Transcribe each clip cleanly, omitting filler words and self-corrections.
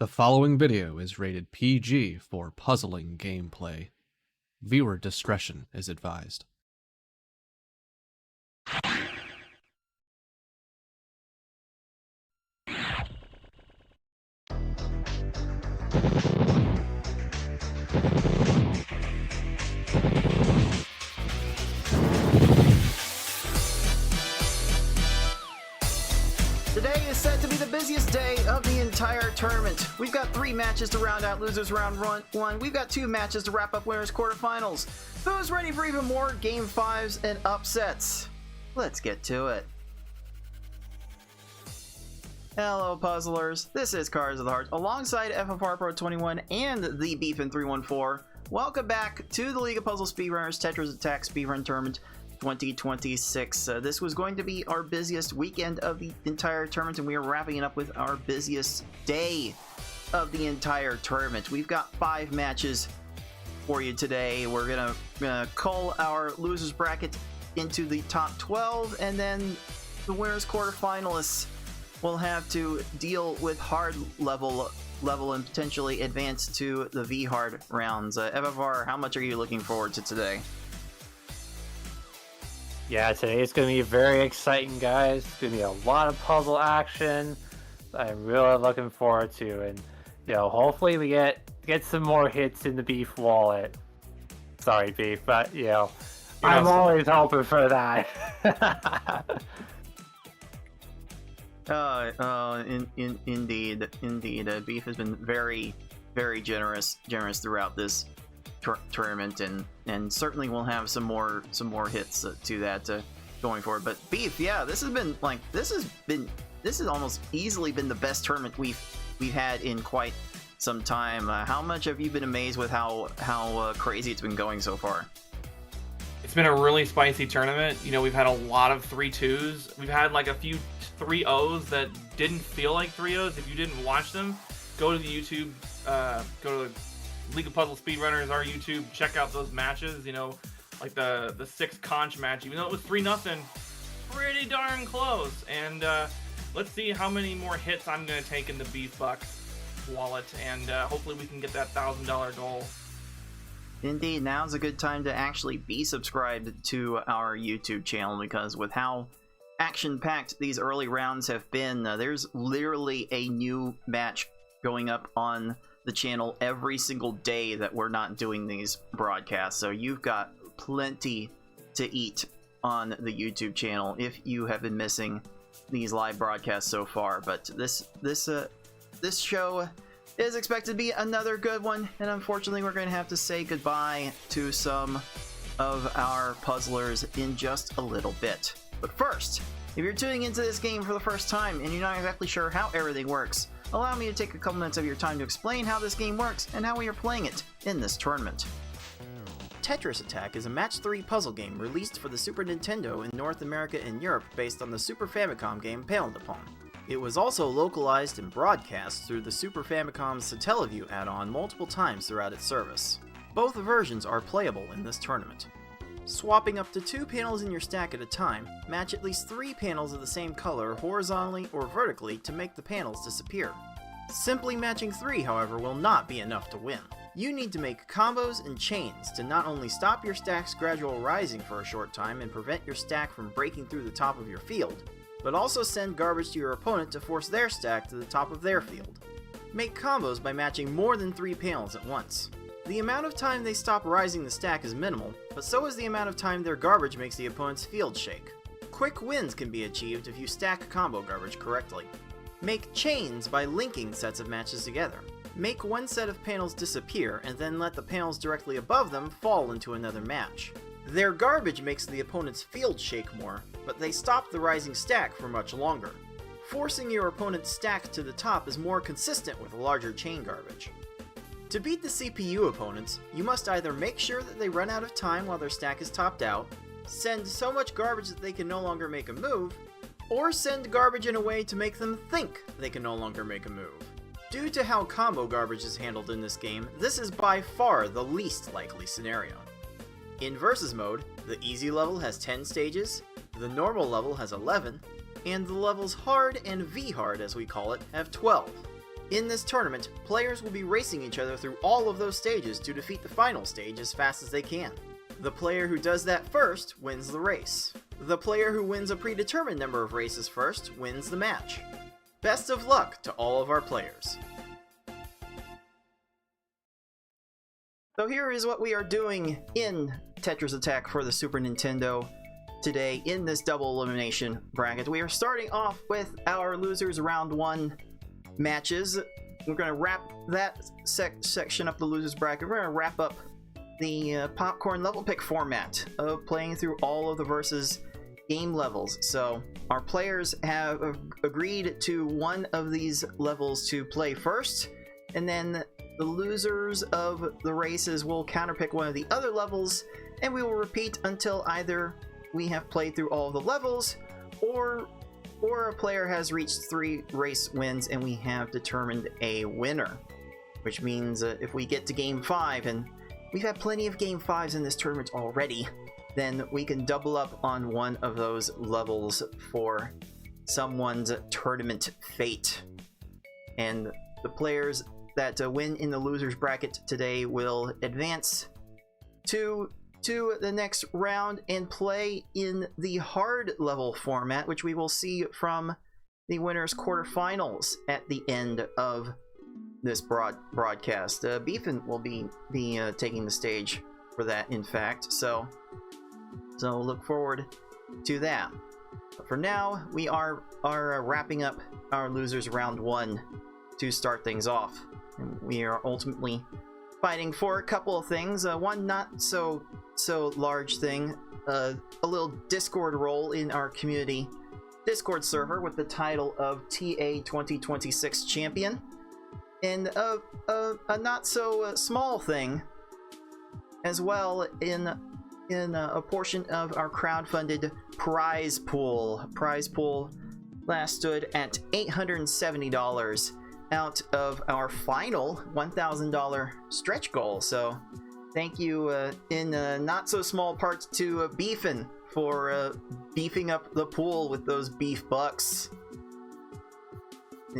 The following video is rated PG for puzzling gameplay. Viewer discretion is advised. Today is set to be the busiest day of the entire tournament. We've got 3 matches to round out losers round 1. We've got 2 matches to wrap up winners quarterfinals. Who's ready for even more game 5s and upsets? Let's get to it. Hello puzzlers, this is Cards of the Heart alongside FFR Pro 21 and the Beefin 314. Welcome back to the League of Puzzle Speedrunners Tetris Attack Speedrun Tournament 2026. This was going to be our busiest weekend of the entire tournament, and we are wrapping it up with our busiest day of the entire tournament. We've got 5 matches for you today. We're gonna cull our losers bracket into the top 12, and then the winners quarterfinalists will have to deal with hard level and potentially advance to the V-hard rounds. FFR, how much are you looking forward to today? Yeah, today is going to be very exciting, guys. It's going to be a lot of puzzle action. I'm really looking forward to, and hopefully we get some more hits in the Beef wallet. Sorry, Beef, but I'm always hoping for that. Indeed. Beef has been very, very generous throughout this tournament, and certainly we'll have some more hits to that going forward. But Beef, yeah, this has almost easily been the best tournament we've had in quite some time. How much have you been amazed with how crazy it's been going so far? It's been a really spicy tournament. We've had a lot of 3-2s. We've had like a few 3-0s that didn't feel like 3-0s. If you didn't watch them, go to the YouTube, go to League of Puzzle Speedrunners, our YouTube, check out those matches. Like the 6 conch match, even though it was 3-0, pretty darn close. And let's see how many more hits I'm going to take in the Beef Bucks wallet, and hopefully we can get that $1,000 goal. Indeed, now's a good time to actually be subscribed to our YouTube channel, because with how action-packed these early rounds have been, there's literally a new match going up on the channel every single day that we're not doing these broadcasts. So you've got plenty to eat on the YouTube channel if you have been missing these live broadcasts so far. But this show is expected to be another good one, and unfortunately we're going to have to say goodbye to some of our puzzlers in just a little bit. But first, if you're tuning into this game for the first time and you're not exactly sure how everything works, allow me to take a couple minutes of your time to explain how this game works and how we are playing it in this tournament. Tetris Attack is a match 3 puzzle game released for the Super Nintendo in North America and Europe based on the Super Famicom game Paled Upon. It was also localized and broadcast through the Super Famicom's Satellaview add-on multiple times throughout its service. Both versions are playable in this tournament. Swapping up to 2 panels in your stack at a time, match at least 3 panels of the same color horizontally or vertically to make the panels disappear. Simply matching 3, however, will not be enough to win. You need to make combos and chains to not only stop your stack's gradual rising for a short time and prevent your stack from breaking through the top of your field, but also send garbage to your opponent to force their stack to the top of their field. Make combos by matching more than 3 panels at once. The amount of time they stop rising the stack is minimal, but so is the amount of time their garbage makes the opponent's field shake. Quick wins can be achieved if you stack combo garbage correctly. Make chains by linking sets of matches together. Make one set of panels disappear and then let the panels directly above them fall into another match. Their garbage makes the opponent's field shake more, but they stop the rising stack for much longer. Forcing your opponent's stack to the top is more consistent with larger chain garbage. To beat the CPU opponents, you must either make sure that they run out of time while their stack is topped out, send so much garbage that they can no longer make a move, or send garbage in a way to make them think they can no longer make a move. Due to how combo garbage is handled in this game, this is by far the least likely scenario. In Versus mode, the easy level has 10 stages, the normal level has 11, and the levels hard and V-hard as we call it have 12. In this tournament, players will be racing each other through all of those stages to defeat the final stage as fast as they can. The player who does that first wins the race. The player who wins a predetermined number of races first wins the match. Best of luck to all of our players. So here is what we are doing in Tetris Attack for the Super Nintendo today in this double elimination bracket. We are starting off with our losers round 1 matches. We're going to wrap that section up, the losers bracket. We're going to wrap up the popcorn level pick format of playing through all of the versus game levels. So our players have agreed to one of these levels to play first, and then the losers of the races will counterpick one of the other levels, and we will repeat until either we have played through all of the levels or a player has reached 3 race wins and we have determined a winner. Which means if we get to game 5, and we've had plenty of game 5s in this tournament already, then we can double up on one of those levels for someone's tournament fate. And the players that win in the losers bracket today will advance to the next round and play in the hard level format, which we will see from the winners quarterfinals at the end of this broadcast. Beefin will be taking the stage for that, in fact, so look forward to that. But for now, we are wrapping up our losers round 1 to start things off, and we are ultimately fighting for a couple of things. One not so large thing, a little Discord role in our community Discord server with the title of TA 2026 champion, and a not so small thing as well in a portion of our crowdfunded prize pool. Prize pool last stood at $870 out of our final $1,000 stretch goal. So thank you in not so small part to Beefin for beefing up the pool with those beef bucks.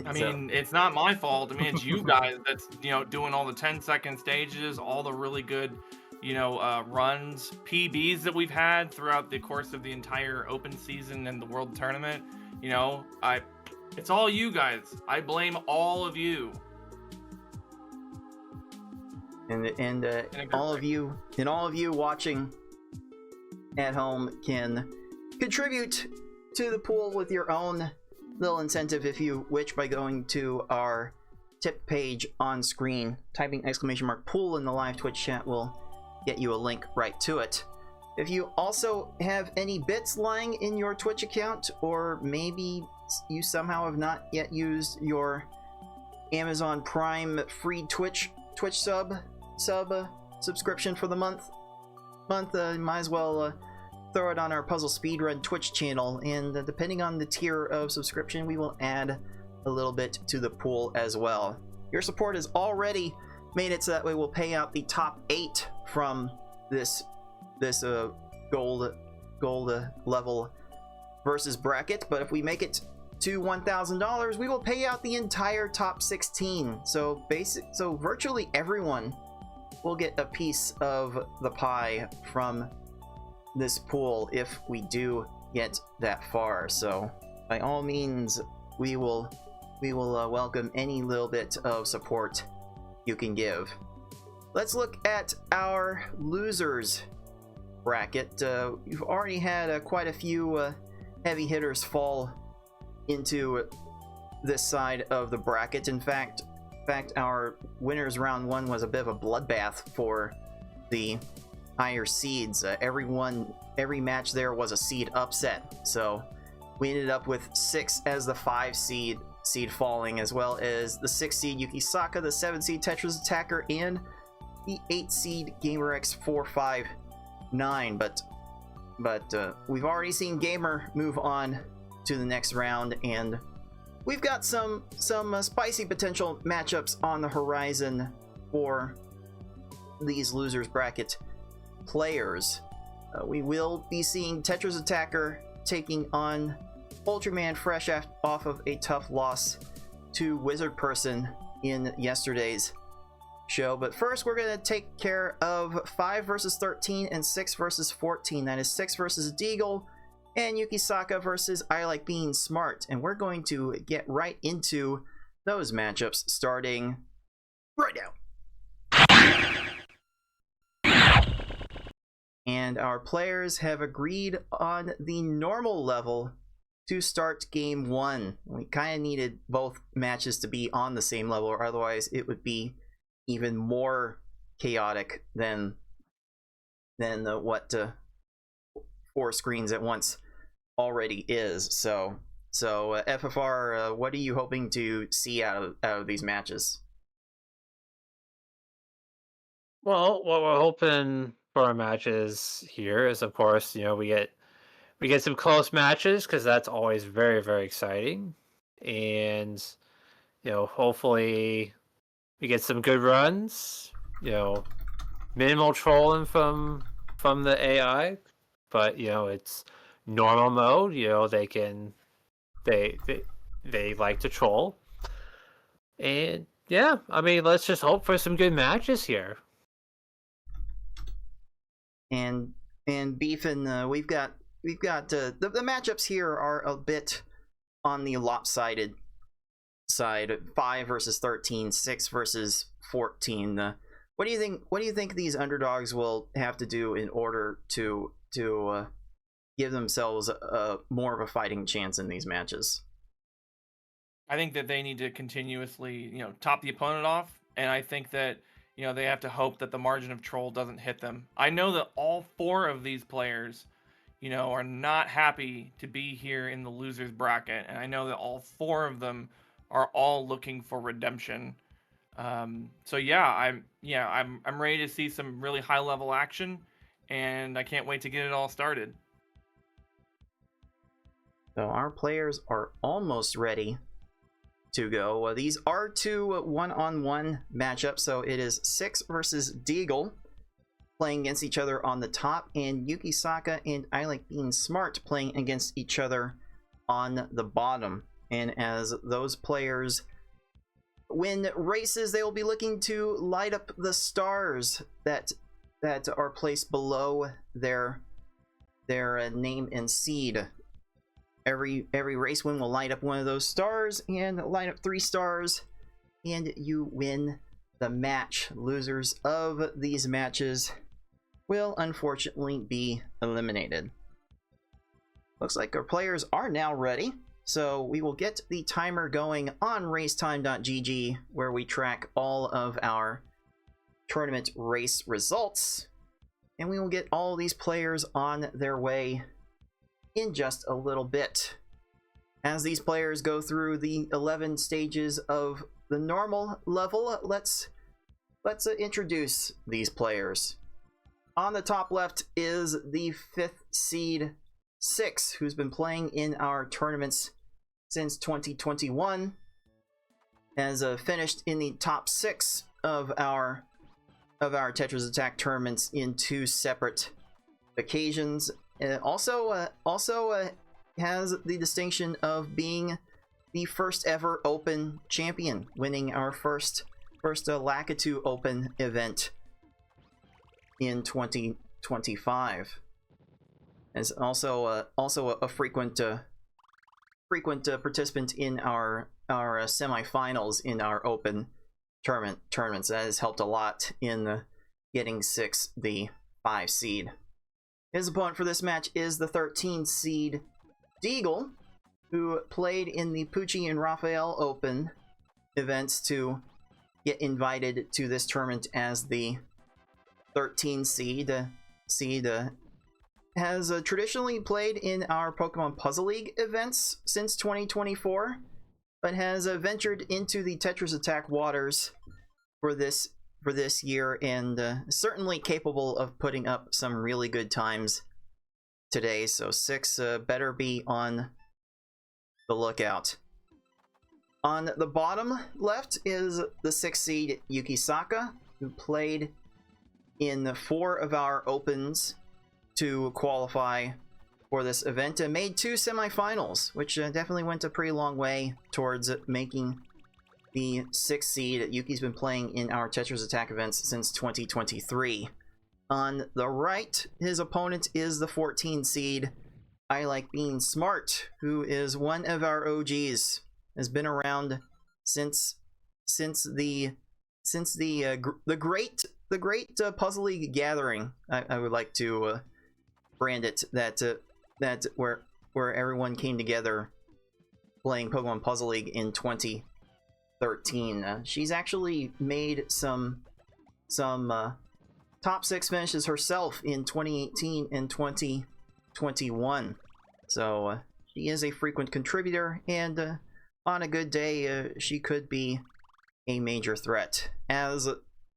I mean, it's not my fault. I mean, it's you guys that's, doing all the 10-second stages, all the really good, runs, PBs that we've had throughout the course of the entire open season and the world tournament. It's all you guys. I blame all of you. And all of you watching at home can contribute to the pool with your own little incentive if you wish, by going to our tip page on screen. Typing !pool in the live Twitch chat will get you a link right to it. If you also have any bits lying in your Twitch account, or maybe you somehow have not yet used your Amazon Prime free Twitch subscription for the month, might as well throw it on our Puzzle Speedrun Twitch channel, and depending on the tier of subscription, we will add a little bit to the pool as well. Your support has already made it so that we will pay out the top 8 from this gold level versus bracket, but if we make it to $1,000, we will pay out the entire top 16. So virtually everyone will get a piece of the pie from this pool if we do get that far. So by all means, we will welcome any little bit of support you can give. Let's look at our losers bracket. We've already had quite a few heavy hitters fall into this side of the bracket. In fact, our winners round 1 was a bit of a bloodbath for the higher seeds. Every match there was a seed upset. So we ended up with 6 as the 5 seed falling, as well as the 6 seed Yukisaka, the 7 seed Tetris Attacker, and the 8 seed GamerX459. But we've already seen Gamer move on to the next round, and we've got some spicy potential matchups on the horizon for these losers bracket players. We will be seeing Tetris Attacker taking on Ultraman, fresh off of a tough loss to Wizard Person in yesterday's show. But first, we're going to take care of 5 versus 13 and 6 versus 14. That is 6 versus Deagle and Yukisaka versus ilikebeingsmart. And we're going to get right into those matchups starting right now. And our players have agreed on the normal level to start game 1. We kind of needed both matches to be on the same level, or otherwise it would be even more chaotic than what 4 screens at once already is. So FFR, what are you hoping to see out of these matches? Well, what we're hoping for our matches here is, of course, we get some close matches, because that's always very, very exciting, and hopefully we get some good runs. Minimal trolling from the AI, but it's normal mode. They like to troll, and yeah, I mean, let's just hope for some good matches here. And Beefin, we've got the matchups here are a bit on the lopsided side. 5 versus 13, 6 versus 14. What do you think these underdogs will have to do in order to give themselves more of a fighting chance in these matches? I think that they need to continuously, top the opponent off, and I think that they have to hope that the margin of troll doesn't hit them. I know that all 4 of these players, are not happy to be here in the losers bracket, and I know that all 4 of them are all looking for redemption. So yeah, I'm ready to see some really high level action, and I can't wait to get it all started. So our players are almost ready to go. These are 2 one-on-one matchups, so it is 6 versus Deagle playing against each other on the top, and Yukisaka and ilikebeingsmart playing against each other on the bottom. And as those players win races, they will be looking to light up the stars that are placed below their name and seed. Every race win will light up one of those stars and light up 3 stars, and you win the match. Losers of these matches will unfortunately be eliminated. Looks like our players are now ready, so we will get the timer going on racetime.gg, where we track all of our tournament race results, and we will get all these players on their way in just a little bit. As these players go through the 11 stages of the normal level, let's introduce these players. On the top left is the 5th seed 6, who's been playing in our tournaments since 2021, has finished in the top 6 of our Tetris Attack tournaments in 2 separate occasions. Also has the distinction of being the first ever Open champion, winning our first Lakitu Open event in 2025. As also a frequent participant in our semifinals in our Open tournaments. That has helped a lot in getting 6 the 5 seed. His opponent for this match is the 13 seed Deagle, who played in the Pucci and Raphael Open events to get invited to this tournament as the 13 seed. Has traditionally played in our Pokemon Puzzle League events since 2024, but has ventured into the Tetris Attack waters for this year, and certainly capable of putting up some really good times today. So 6 better be on the lookout. On the bottom left is the 6th seed Yukisaka, who played in 4 of our opens to qualify for this event and made 2 semifinals, which definitely went a pretty long way towards making the 6th seed. Yuki's been playing in our Tetris Attack events since 2023. On the right, his opponent is the 14 seed, ilikebeingsmart, who is one of our OGs. Has been around since the great Puzzle League gathering. I would like to brand it that where everyone came together playing Pokemon Puzzle League in 2013. She's actually made some top 6 finishes herself in 2018 and 2021. So she is a frequent contributor, and on a good day, she could be a major threat. As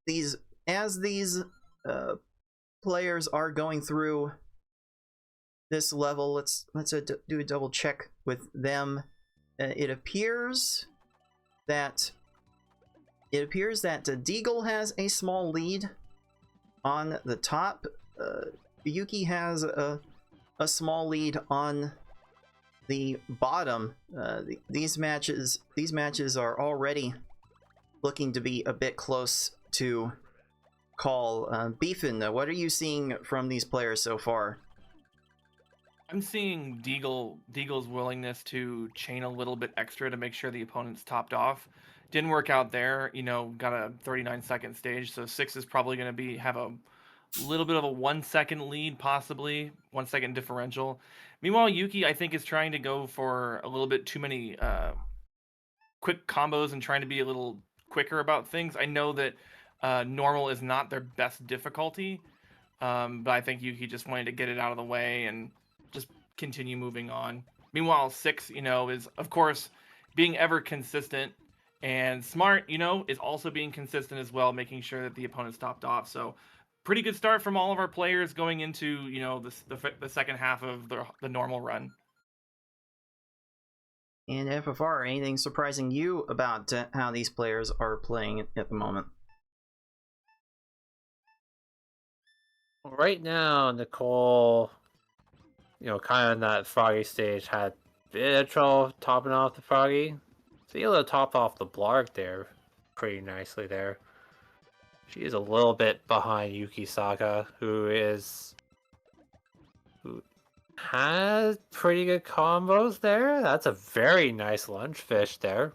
these players are going through this level, let's do a double check with them. It appears that Deagle has a small lead on the top. Yuki has a small lead on the bottom. These matches are already looking to be a bit close to call. Beefin, what are you seeing from these players so far? I'm seeing Deagle's willingness to chain a little bit extra to make sure the opponent's topped off. Didn't work out there, you know, got a 39-second stage, so 6 is probably going to have a little bit of a 1 second lead, possibly 1 second differential. Meanwhile, Yuki, I think, is trying to go for a little bit too many quick combos and trying to be a little quicker about things. I know that normal is not their best difficulty, but I think Yuki just wanted to get it out of the way and just continue moving on. Meanwhile, 6, you know, is of course being ever consistent, and Smart, you know, is also being consistent as well, making sure that the opponent's topped off. So pretty good start from all of our players going into, you know, the second half of the normal run. And FFR, anything surprising you about how these players are playing at the moment? Right now, Nicole, you know, kind of in that Froggy stage, had a bit of trouble topping off the Froggy. So able to top off the Blarg there pretty nicely there. She is a little bit behind Yukisaka, who has pretty good combos there. That's a very nice lunch fish there.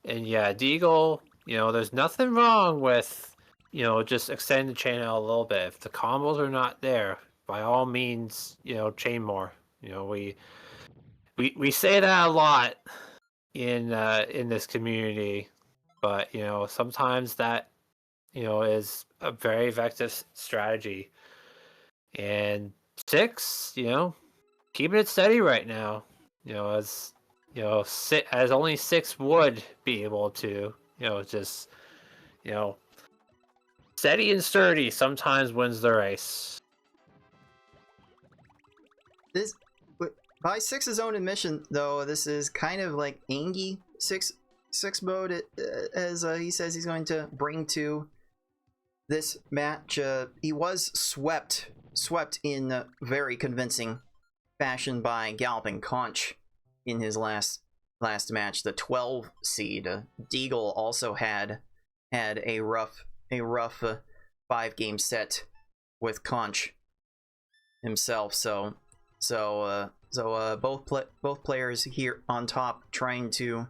And yeah, Deagle, you know, there's nothing wrong with, you know, just extend the chain out a little bit. If the combos are not there, by all means, you know, chain more. You know, we say that a lot in this community, but you know, sometimes that, you know, is a very effective strategy. And 6, you know, keeping it steady right now. You know, as you know, as only 6 would be able to. You know, just, you know, steady and sturdy sometimes wins the race. This, by 6's own admission, though, this is kind of like Angie 6 mode, as he says he's going to bring to this match. He was swept in very convincing fashion by Galloping Conch in his last match, the 12 seed. Deagle also had a rough 5-game set with Conch himself. So both players here on top trying to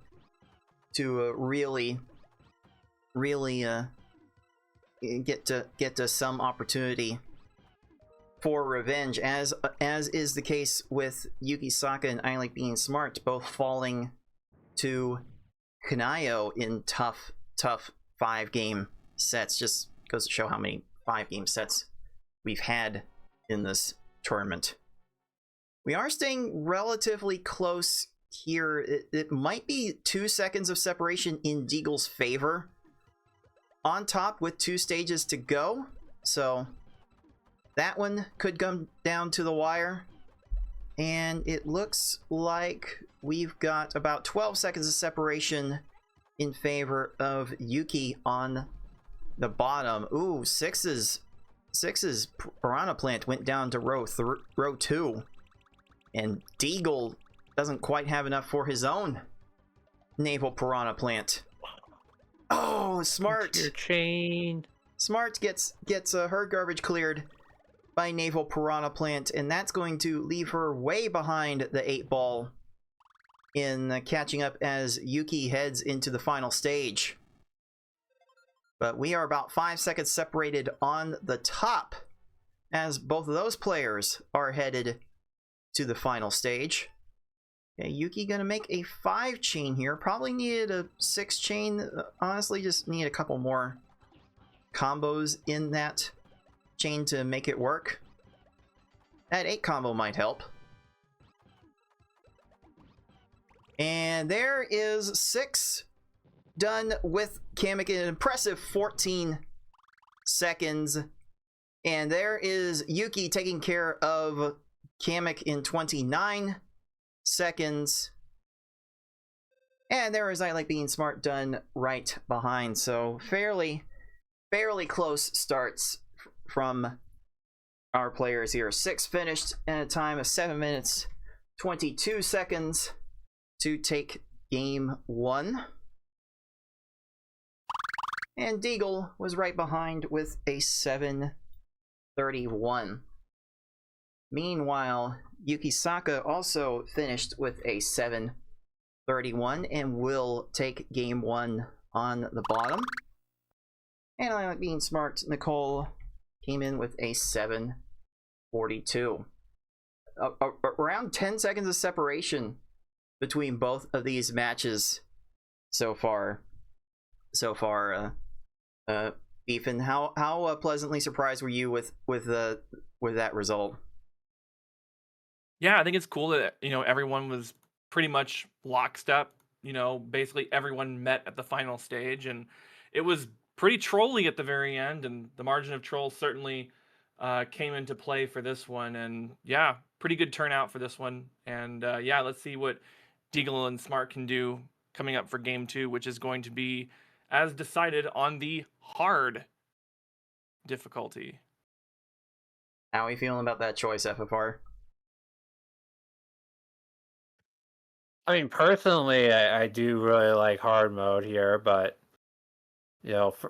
really get to some opportunity for revenge, as is the case with Yukisaka and ilikebeingsmart, both falling to Kanayo in tough 5-game sets. Just goes to show how many 5-game sets we've had in this tournament. We are staying relatively close here. It might be 2 seconds of separation in Deagle's favor on top with 2 stages to go, so that one could come down to the wire. And it looks like we've got about 12 seconds of separation in favor of Yuki on the bottom. Ooh, 6's Piranha Plant went down to row 2. And Deagle doesn't quite have enough for his own Naval Piranha Plant. Oh, Smart! Your chain. Smart gets her garbage cleared by Naval Piranha Plant, and that's going to leave her way behind the 8-ball in catching up as Yuki heads into the final stage. But we are about 5 seconds separated on the top as both of those players are headed to the final stage. Okay, Yuki gonna make a 5 chain here. Probably needed a 6 chain. Honestly, just need a couple more combos in that chain to make it work. That 8 combo might help. And there is 6 done with Kamek in an impressive 14 seconds. And there is Yuki taking care of Kamek in 29 seconds. And there is ilikebeingsmart done right behind. So fairly close starts from our players here. 6 finished in a time of 7 minutes 22 seconds to take game 1. And Deagle was right behind with a 7:31. Meanwhile, Yukisaka also finished with a 7:31 and will take game 1 on the bottom. And ilikebeingsmart Nicole came in with a 7:42. Around 10 seconds of separation between both of these matches so far. Ethan, how pleasantly surprised were you with that result? Yeah, I think it's cool that everyone was pretty much lockstep. Basically everyone met at the final stage, and it was pretty trolly at the very end. And the margin of trolls certainly came into play for this one. And yeah, pretty good turnout for this one. And yeah, let's see what Deagle and Smart can do coming up for game 2, which is going to be as decided on the hard difficulty. How are you feeling about that choice, FFR? I mean, personally, I do really like hard mode here, but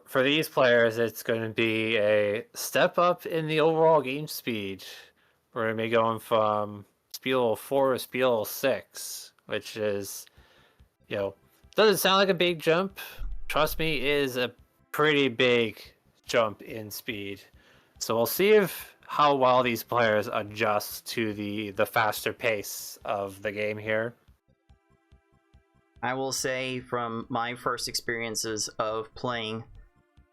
for these players, it's going to be a step up in the overall game speed. We're going to be going from speed level 4 to speed level 6, which is, doesn't sound like a big jump. Trust me, is a pretty big jump in speed. So we'll see how well these players adjust to the faster pace of the game here. I will say from my first experiences of playing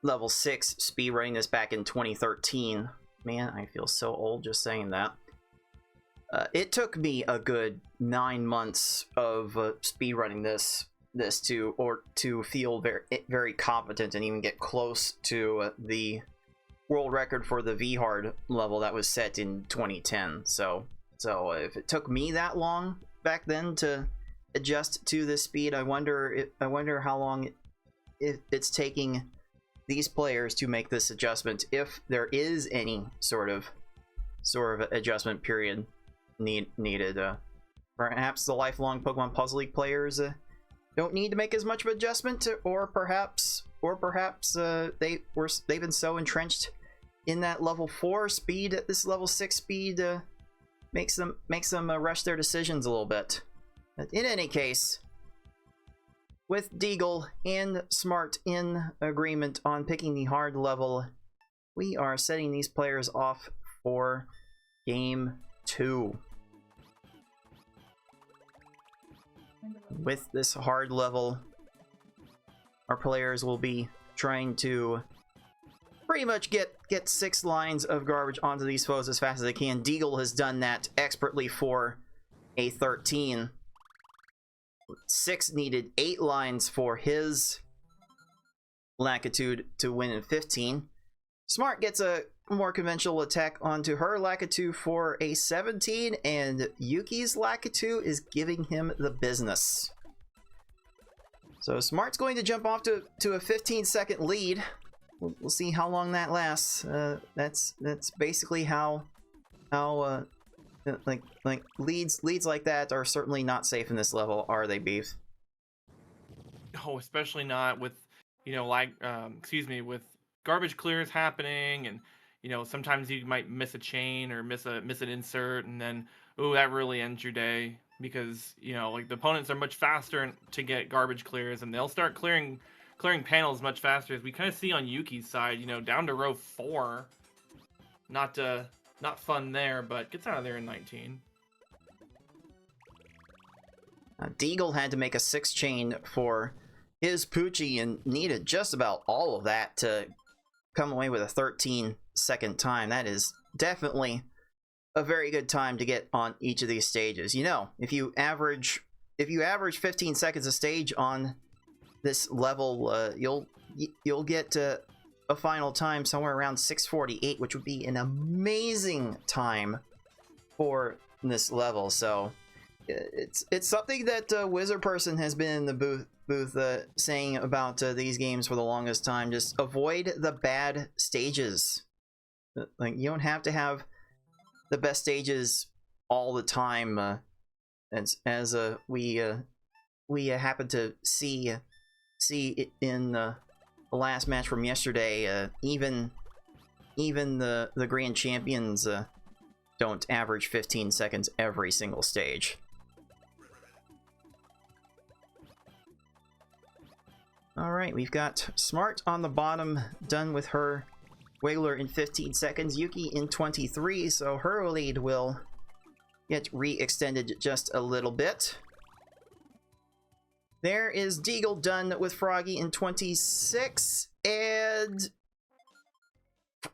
level 6 speedrunning this back in 2013, man, I feel so old just saying that. It took me a good 9 months of speedrunning this to feel very competent and even get close to the world record for the V-hard level that was set in 2010. So if it took me that long back then to adjust to this speed, I wonder how long it's taking these players to make this adjustment, if there is any sort of adjustment period needed. Perhaps the lifelong Pokemon Puzzle League players don't need to make as much of an adjustment, or perhaps they've been so entrenched in that level 4 speed at this level 6 speed makes them rush their decisions a little bit. But in any case, with Deagle and Smart in agreement on picking the hard level, we are setting these players off for game 2. With this hard level, our players will be trying to pretty much get 6 lines of garbage onto these foes as fast as they can. Deagle has done that expertly for a 13. 6 needed 8 lines for his Lakitu to win in 15. Smart gets a more conventional attack onto her Lakitu for a 17, and Yuki's Lakitu is giving him the business. So Smart's going to jump off to a 15-second lead. We'll see how long that lasts. That's basically how leads like that are certainly not safe in this level, are they, Beef? oh, especially not with, with garbage clears happening, and sometimes you might miss a chain or miss an insert, and then that really ends your day because like the opponents are much faster to get garbage clears, and they'll start clearing panels much faster, as we kind of see on Yuki's side. Down to row 4, not fun there, but gets out of there in 19. Deagle had to make a 6 chain for his Poochie and needed just about all of that to come away with a 13-second time. That is definitely a very good time to get on each of these stages. If you average 15 seconds a stage on this level, you'll get a final time somewhere around 6:48, which would be an amazing time for this level. So it's something that Wizard Person has been in the booth saying about these games for the longest time. Just avoid the bad stages. Like, you don't have to have the best stages all the time. As we happen to see it in the last match from yesterday. Even the Grand Champions don't average 15 seconds every single stage. Alright, we've got Smart on the bottom, done with her Wiggler in 15 seconds, Yuki in 23, so her lead will get re-extended just a little bit. There is Deagle done with Froggy in 26, and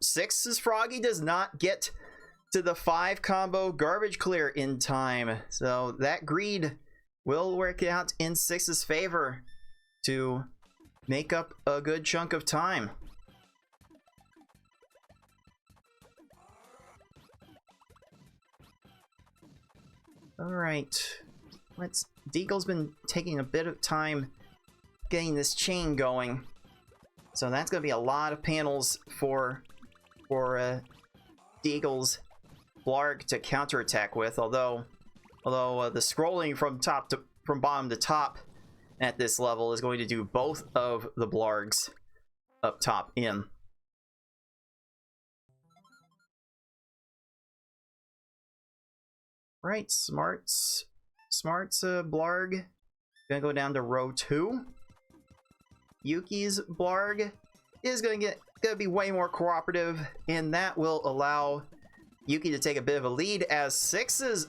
6's Froggy does not get to the 5 combo garbage clear in time, so that greed will work out in 6's favor to make up a good chunk of time. Alright, Deagle's been taking a bit of time getting this chain going, so that's going to be a lot of panels for Deagle's Blarg to counterattack with. Although the scrolling from bottom to top at this level is going to do both of the Blargs up top in. Right, Smart's Blarg gonna go down to row 2. Yuki's Blarg is gonna be way more cooperative, and that will allow Yuki to take a bit of a lead as Smart's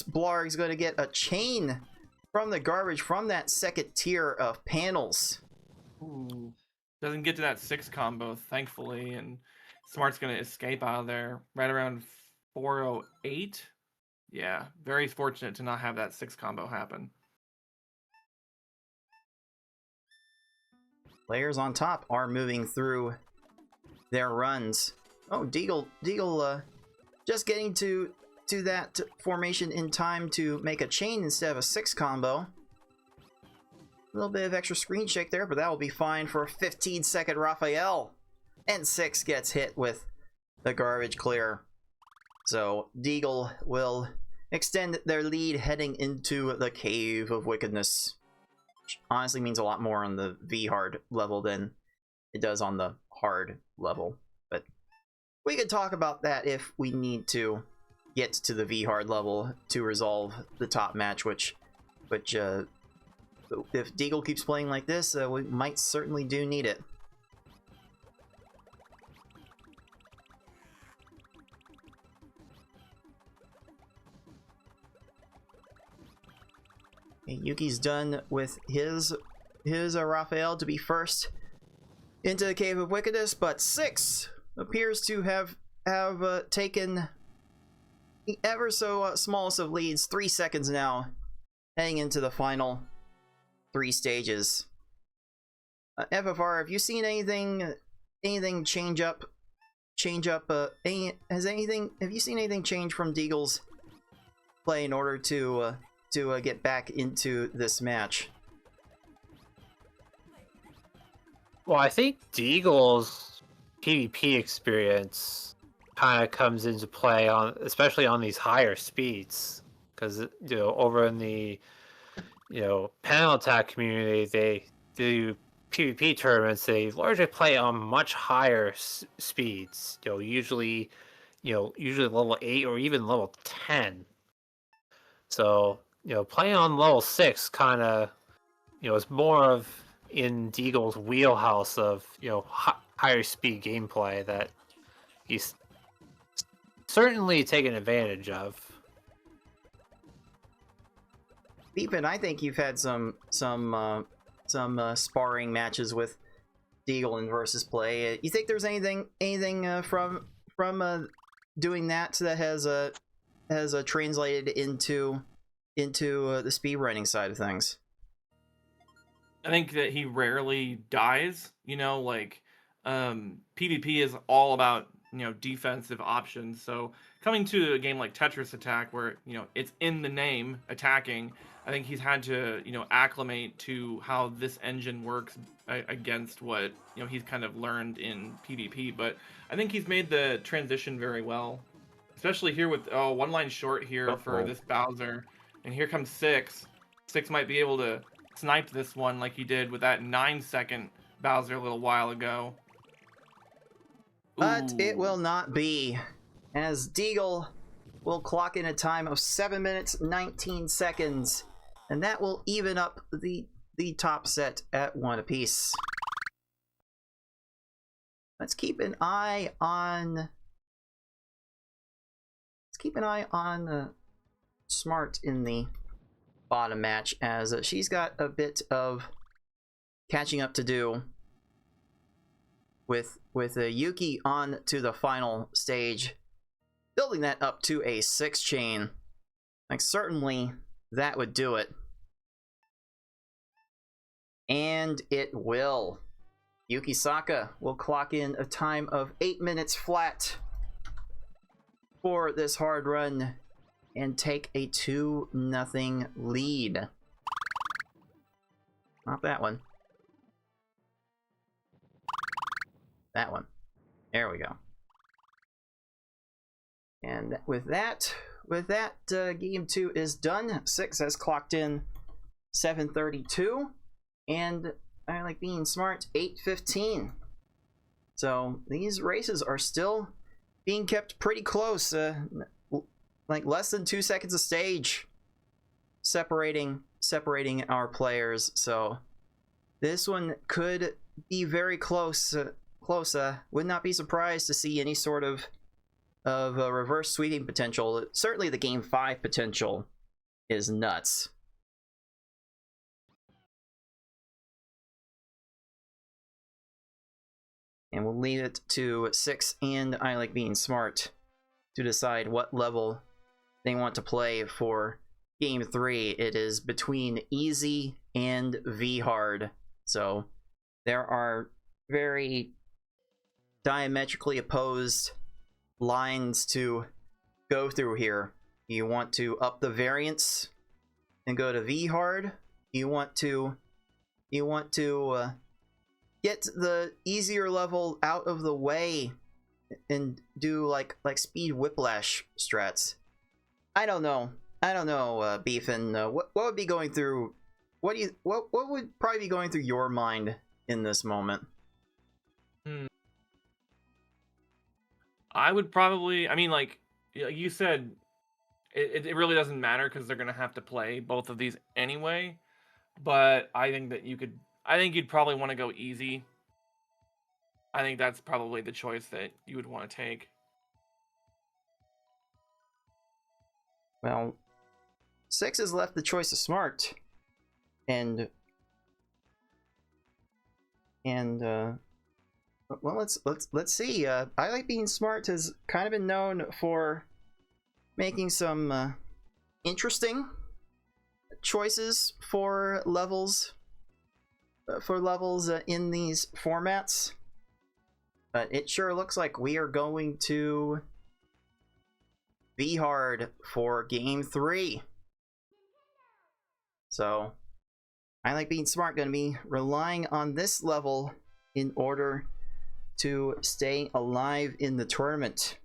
Blarg is going to get a chain from the garbage from that second tier of panels. Ooh. Doesn't get to that 6 combo, thankfully, and Smart's gonna escape out of there right around 408. Yeah, very fortunate to not have that 6 combo happen. Players on top are moving through their runs. Oh, Deagle just getting to that formation in time to make a chain instead of a 6 combo. A little bit of extra screen shake there, but that will be fine for a 15-second Raphael. And 6 gets hit with the garbage clear. So Deagle will extend their lead heading into the Cave of Wickedness. Which honestly means a lot more on the V-hard level than it does on the hard level. But we could talk about that if we need to get to the V-hard level to resolve the top match, which if Deagle keeps playing like this, we might certainly do need it. Okay, Yuki's done with his Raphael to be first into the Cave of Wickedness, but 6 appears to have taken the ever so smallest of leads. 3 seconds now, heading into the final 3 stages. FFR, have you seen anything change up? Have you seen anything change from Deagle's play in order to get back into this match? Well, I think Deagle's PvP experience kind of comes into play especially on these higher speeds, because over in the panel attack community, they do PvP tournaments. They largely play on much higher speeds. Usually level 8 or even level 10. So playing on level 6 kind of is more of in Deagle's wheelhouse of higher speed gameplay that he's certainly taken advantage of. Beepin, I think you've had some sparring matches with Deagle in versus play. You think there's anything from doing that has translated into the speedrunning side of things? I think that he rarely dies. PvP is all about defensive options. So coming to a game like Tetris Attack, where it's in the name attacking, I think he's had to acclimate to how this engine works against what he's kind of learned in PvP. But I think he's made the transition very well, especially here with one line short here for this Bowser, and here comes Six. Six might be able to snipe this one like he did with that 9-second Bowser a little while ago. But it will not be, as Deagle will clock in a time of 7 minutes 19 seconds, and that will even up the top set at 1 apiece. Let's keep an eye on Smart in the bottom match, as she's got a bit of catching up to do with Yuki on to the final stage, building that up to a 6 chain. Like, certainly that would do it. And it will. Yukisaka will clock in a time of 8 minutes flat for this hard run and take a 2-0 lead. Not that one. That one. There we go. And with that, game 2 is done. 6 has clocked in 7:32, and ilikebeingsmart 8:15. So these races are still being kept pretty close, like less than 2 seconds a stage separating our players. So this one could be very close. Would not be surprised to see any sort of a reverse sweeping potential. Certainly the game 5 potential is nuts. And we'll leave it to 6 and ilikebeingsmart to decide what level they want to play for game 3. It is between easy and V hard. So there are very diametrically opposed lines to go through here. You want to up the variance and go to V hard. You want to get the easier level out of the way and do like speed whiplash strats. I don't know, Beefin. What would be going through? What would probably be going through your mind in this moment? I would probably, like you said, it really doesn't matter because they're gonna have to play both of these anyway. But I think that you'd probably want to go easy. I think that's probably the choice that you would want to take. Well, 6 has left the choice of Smart, and well, let's see. ilikebeingsmart has kind of been known for making some interesting choices for levels in these formats, but it sure looks like we are going to be hard for game 3. So ilikebeingsmart going to be relying on this level in order to stay alive in the tournament.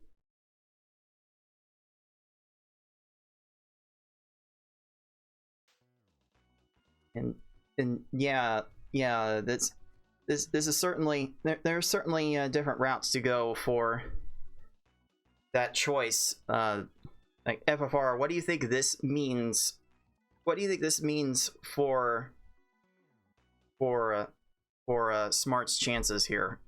and yeah, this is certainly there are certainly different routes to go for that choice. Like FFR, what do you think this means? What do you think this means for Smart's chances here?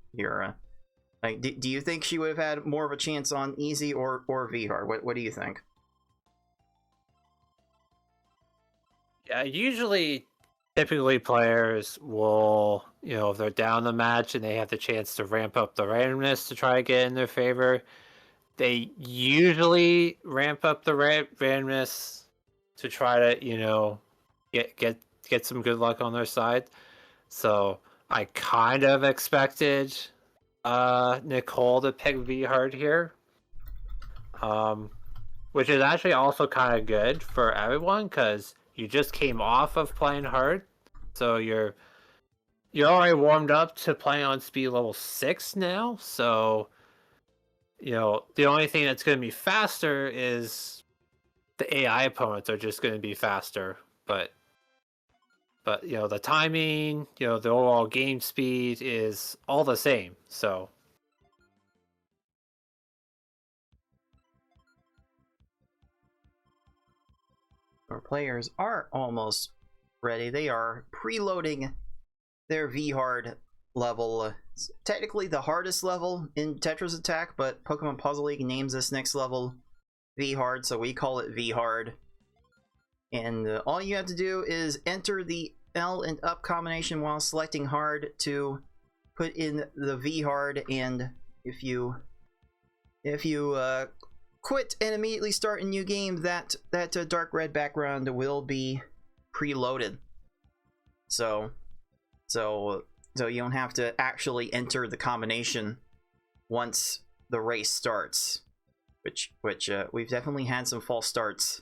Like, do you think she would have had more of a chance on easy or V hard? What do you think? Yeah, typically players will, if they're down the match and they have the chance to ramp up the randomness to try to get in their favor, they usually ramp up the randomness to try to, get some good luck on their side. So I kind of expected Nicole to pick V hard here, which is actually also kind of good for everyone because you just came off of playing hard, so you're already warmed up to playing on speed level 6 now. So the only thing that's going to be faster is the AI opponents are just going to be faster, but the timing, the overall game speed is all the same. So our players are almost ready. They are preloading their V hard level. It's technically the hardest level in Tetris Attack, but Pokemon Puzzle League names this next level V hard, so we call it V hard. And all you have to do is enter the L and up combination while selecting hard to put in the V hard, and if you quit and immediately start a new game, that dark red background will be preloaded. So you don't have to actually enter the combination once the race starts, which we've definitely had some false starts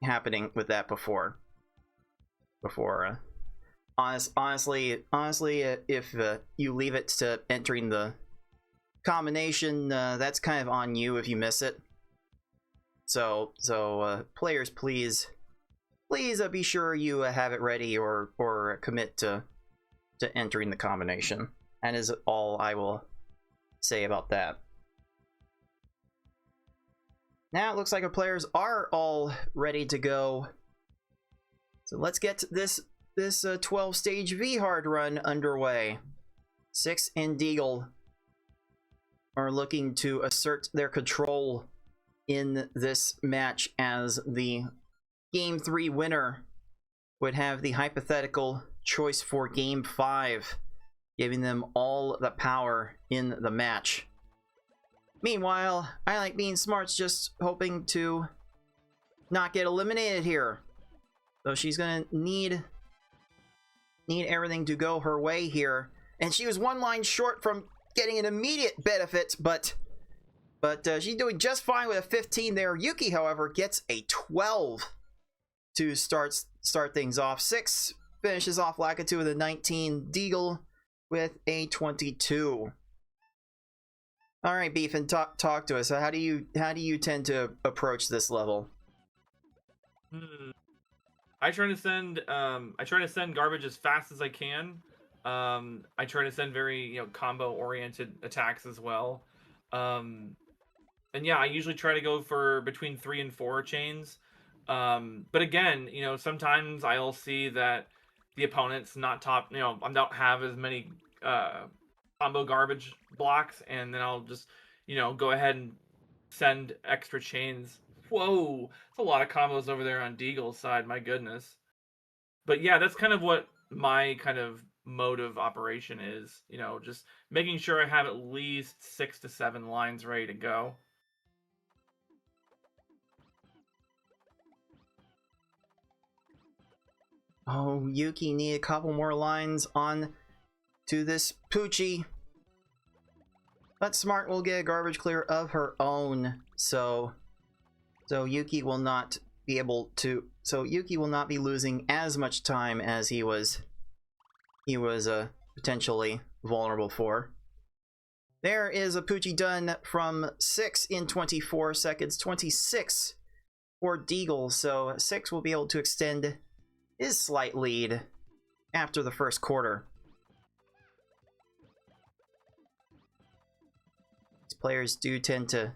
happening with that before. Honestly, if you leave it to entering the combination, that's kind of on you if you miss it. So players, please be sure you have it ready or commit to entering the combination. That is all I will say about that. Now it looks like our players are all ready to go. So let's get this 12-stage V-hard run underway. 6 and Deagle are looking to assert their control in this match, as the Game 3 winner would have the hypothetical choice for Game 5, giving them all the power in the match. Meanwhile, ilikebeingsmart's just hoping to not get eliminated here. So she's gonna need everything to go her way here. And she was one line short from getting an immediate benefit, but she's doing just fine with a 15 there. Yuki, however, gets a 12 to start things off. 6 finishes off Lakitu with a 19. Deagle with a 22. All right, Beefin, talk to us. How do you tend to approach this level? I try to send garbage as fast as I can. I try to send very combo oriented attacks as well. And yeah, I usually try to go for between 3 and 4 chains. But again, sometimes I'll see that the opponent's not top. I don't have as many combo garbage blocks, and then I'll just go ahead and send extra chains. Whoa, it's a lot of combos over there on Deagle's side, my goodness. But yeah, that's kind of what my kind of mode of operation is, just making sure I have at least 6 to 7 lines ready to go. Oh, Yuki need a couple more lines on to this Poochie. But Smart will get a garbage clear of her own, so Yuki will not be able to. So Yuki will not be losing as much time as he was potentially vulnerable for. There is a Poochie done from 6 in 24 seconds, 26 for Deagle. So 6 will be able to extend his slight lead after the first quarter. These players do tend to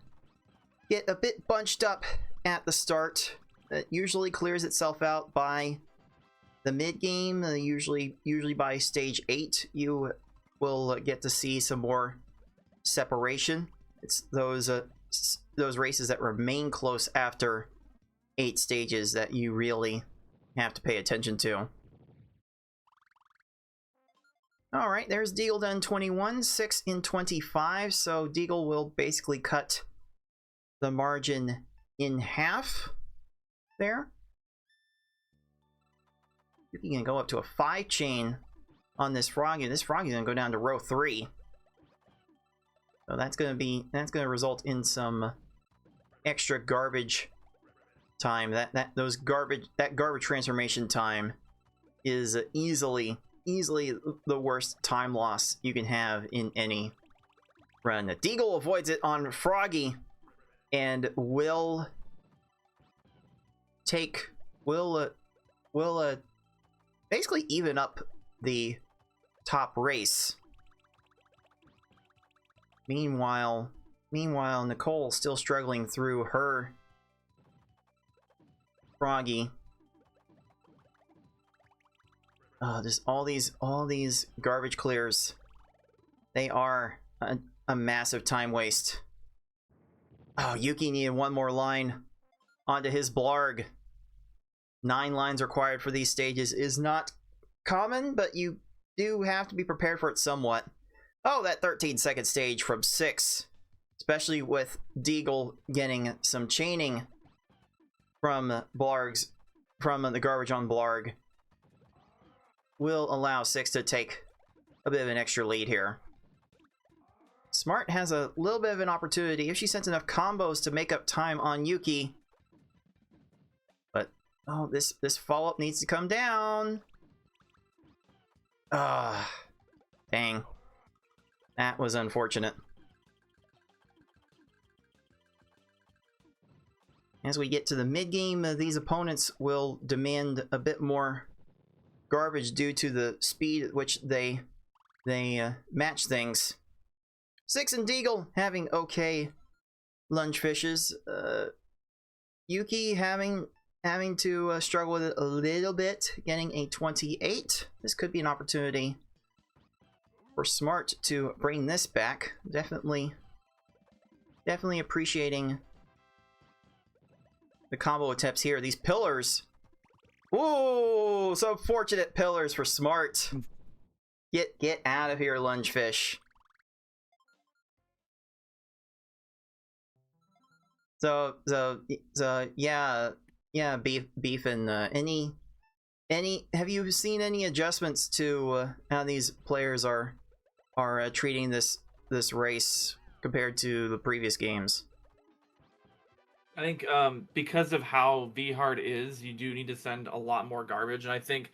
get a bit bunched up at the start. That usually clears itself out by the mid game. Usually by stage 8, you will get to see some more separation. It's those races that remain close after 8 stages that you really have to pay attention to. All right, there's Deagle done 21, 6 in 25. So Deagle will basically cut the margin in half there. You can go up to a 5 chain on this Froggy. This Froggy's gonna go down to row 3. So that's gonna result in some extra garbage time. That garbage transformation time is easily the worst time loss you can have in any run. Deagle avoids it on Froggy and will basically even up the top race. Meanwhile, Nicole still struggling through her Froggy. Just all these garbage clears. They are a massive time waste. Oh, Yuki needed one more line onto his blarg. 9 lines required for these stages is not common, but you do have to be prepared for it somewhat. Oh, that 13-second stage from 6, especially with Deagle getting some chaining from blargs, from the garbage on blarg, will allow 6 to take a bit of an extra lead here. Smart has a little bit of an opportunity if she sends enough combos to make up time on Yuki. But oh, this follow-up needs to come down. Dang. That was unfortunate. As we get to the mid-game, these opponents will demand a bit more garbage due to the speed at which they match things. 6 and Deagle having okay lunge fishes. Yuki having to struggle with it a little bit, getting a 28. This could be an opportunity for Smart to bring this back. Definitely appreciating the combo attempts here. These pillars. Whoa, so fortunate pillars for Smart. Get out of here, lungefish. So yeah, beef and any have you seen any adjustments to how these players are treating this race compared to the previous games? I think because of how V-Hard is, you do need to send a lot more garbage, and I think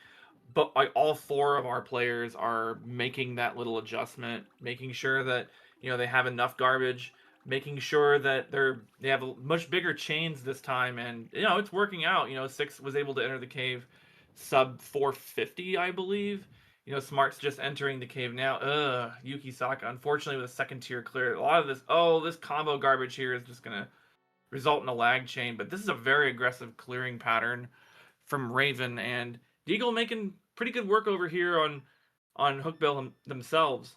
all 4 of our players are making that little adjustment, making sure that they have enough garbage, making sure that they have much bigger chains this time, and it's working out. 6 was able to enter the cave sub 450, I believe. Smart's just entering the cave now. Yukisaka, unfortunately, with a 2nd tier clear. A lot of this combo garbage here is just gonna result in a lag chain, but this is a very aggressive clearing pattern from Raven, and Deagle making pretty good work over here on Hookbill themselves.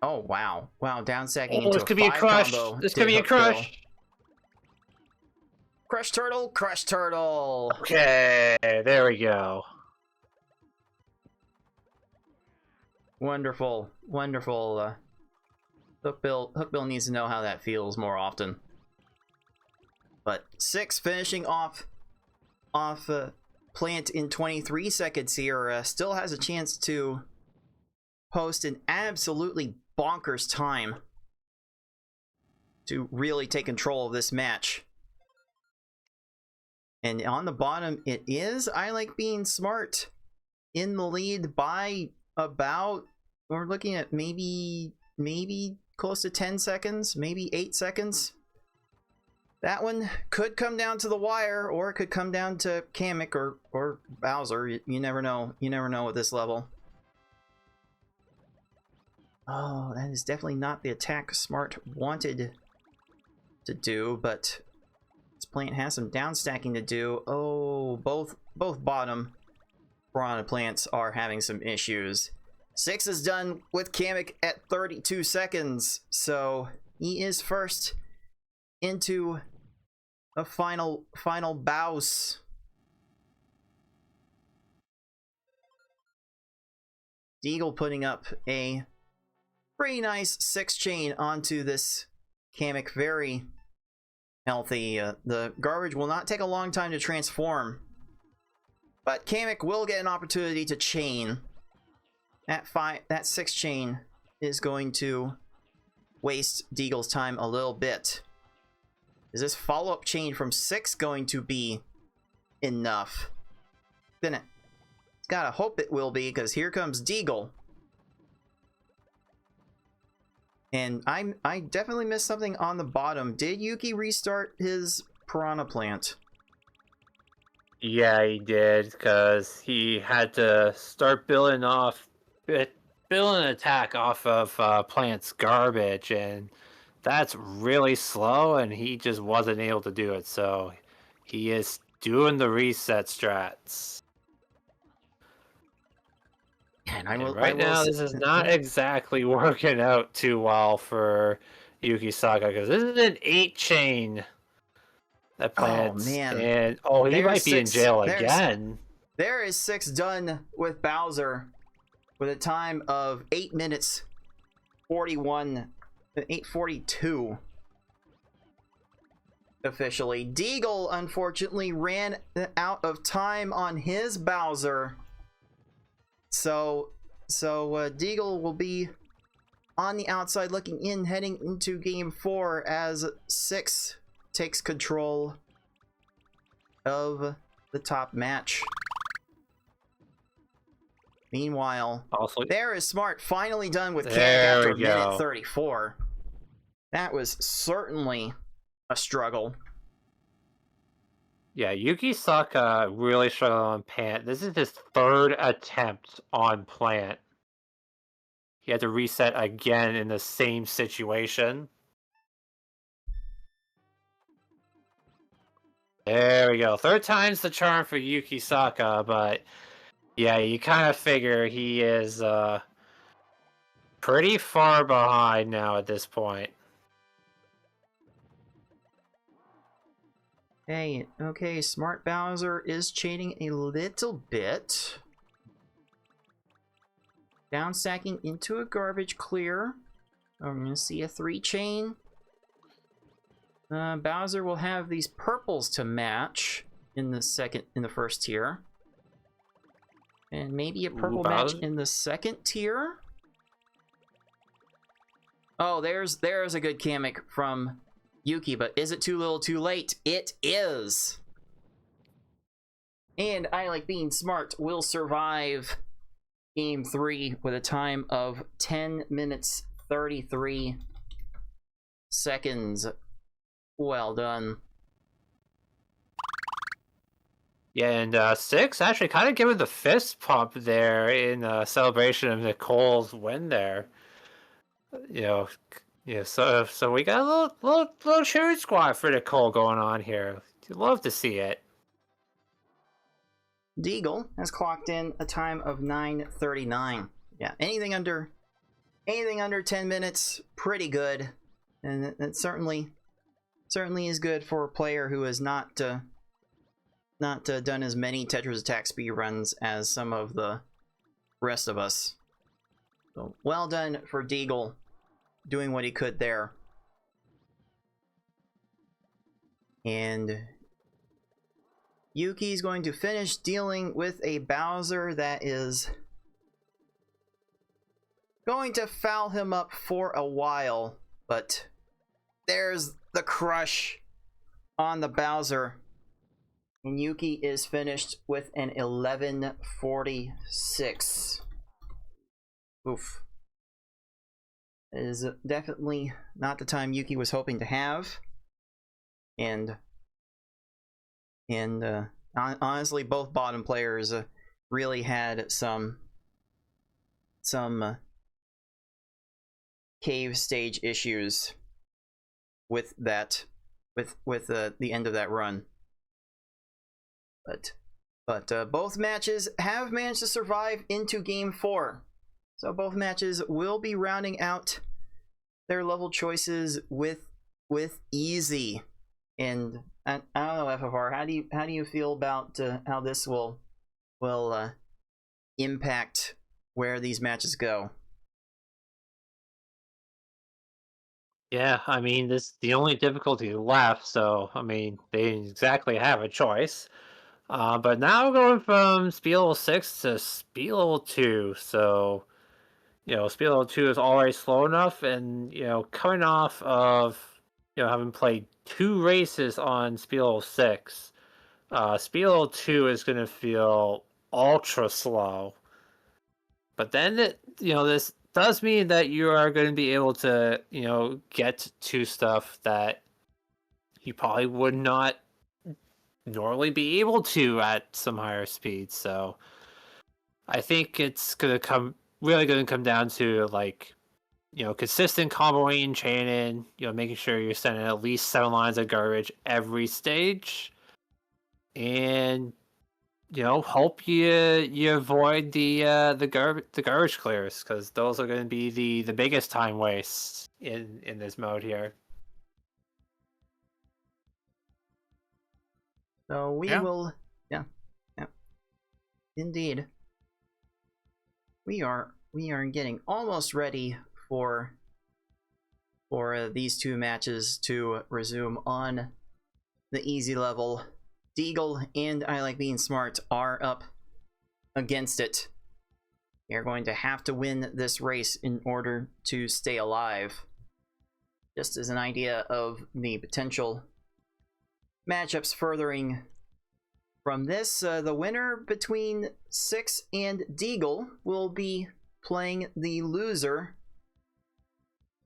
Oh wow, down stacking into this could be a 5 crush. combo. This could be a crush. Crush turtle. Okay, there we go. Wonderful. Hookbill needs to know how that feels more often. But 6 finishing off Plant in 23 seconds here, still has a chance to post an absolutely bonkers time to really take control of this match. And on the bottom, it is I Like Being Smart in the lead by about, we're looking at maybe close to 10 seconds, maybe 8 seconds. That one could come down to the wire, or it could come down to Kamek or Bowser. You never know. You never know at this level. Oh, that is definitely not the attack Smart wanted to do, but this plant has some down stacking to do. Oh, both bottom piranha plants are having some issues. 6 is done with Kamek at 32 seconds, so he is first into a final bouse. Deagle putting up a pretty nice 6 chain onto this Kamek. Very healthy. The garbage will not take a long time to transform, but Kamek will get an opportunity to chain. That 6 chain is going to waste Deagle's time a little bit. Is this follow-up chain from 6 going to be enough? It's gotta hope it will be, because here comes Deagle. And I definitely missed something on the bottom. Did Yuki restart his piranha plant? Yeah, he did, because he had to start building an attack off of plant's garbage, and that's really slow, and he just wasn't able to do it. So he is doing the reset strats. And right now, this is not exactly working out too well for Yukisaka, because this is an 8 chain that plants. Oh, man. And he might be in jail again. There is 6 done with Bowser with a time of 8 minutes 8:42 officially. Deagle unfortunately ran out of time on his Bowser. So Deagle will be on the outside looking in, heading into game 4 as 6 takes control of the top match. Meanwhile, there is Smart finally done with Kamek after minute 34. That was certainly a struggle. Yeah, Yukisaka really struggled on Plant. This is his 3rd attempt on Plant. He had to reset again in the same situation. There we go. 3rd time's the charm for Yukisaka, but yeah, you kind of figure he is pretty far behind now at this point. Okay, Smart Bowser is chaining a little bit. Down stacking into a garbage clear. I'm gonna see a 3 chain. Bowser will have these purples to match in the first tier. And maybe a purple match in the second tier. Oh, there's a good Kamek from Yuki, but is it too little too late? It is. And ilikebeingsmart will survive game 3 with a time of 10 minutes 33 seconds. Well done. Yeah, and 6 actually kind of giving the fist pump there in celebration of Nicole's win there. So we got a little cheering squad for Nicole going on here. You'd love to see it. Deagle has clocked in a time of 9:39. Yeah, anything under 10 minutes, pretty good, and it certainly is good for a player who has not done as many Tetris Attack speedruns as some of the rest of us. So well done for Deagle, doing what he could there. And Yuki's going to finish dealing with a Bowser that is going to foul him up for a while, but there's the crush on the Bowser. And Yuki is finished with an 11:46. Oof. It is definitely not the time Yuki was hoping to have. and honestly, both bottom players really had some cave stage issues with that, with the end of that run. But both matches have managed to survive into Game 4. So both matches will be rounding out their level choices with easy. And I don't know, FFR, how do you feel about how this will impact where these matches go? Yeah, I mean, this is the only difficulty left, so I mean, they didn't exactly have a choice. But now going from speed level 6 to speed level 2, so speed level 2 is already slow enough, and coming off of having played 2 races on speed level 6, speed level 2 is going to feel ultra slow. But then this does mean that you are going to be able to get to stuff that you probably would not normally be able to at some higher speeds. So I think it's going to come down to consistent comboing and chaining, making sure you're sending at least 7 lines of garbage every stage, and hope you avoid the garbage clears, because those are going to be the biggest time wastes in this mode here. So we will, yeah, indeed. We are getting almost ready for these 2 matches to resume on the easy level. Deagle and ilikebeingsmart are up against it. They're going to have to win this race in order to stay alive. Just as an idea of the potential matchups furthering from this, the winner between 6 and Deagle will be playing the loser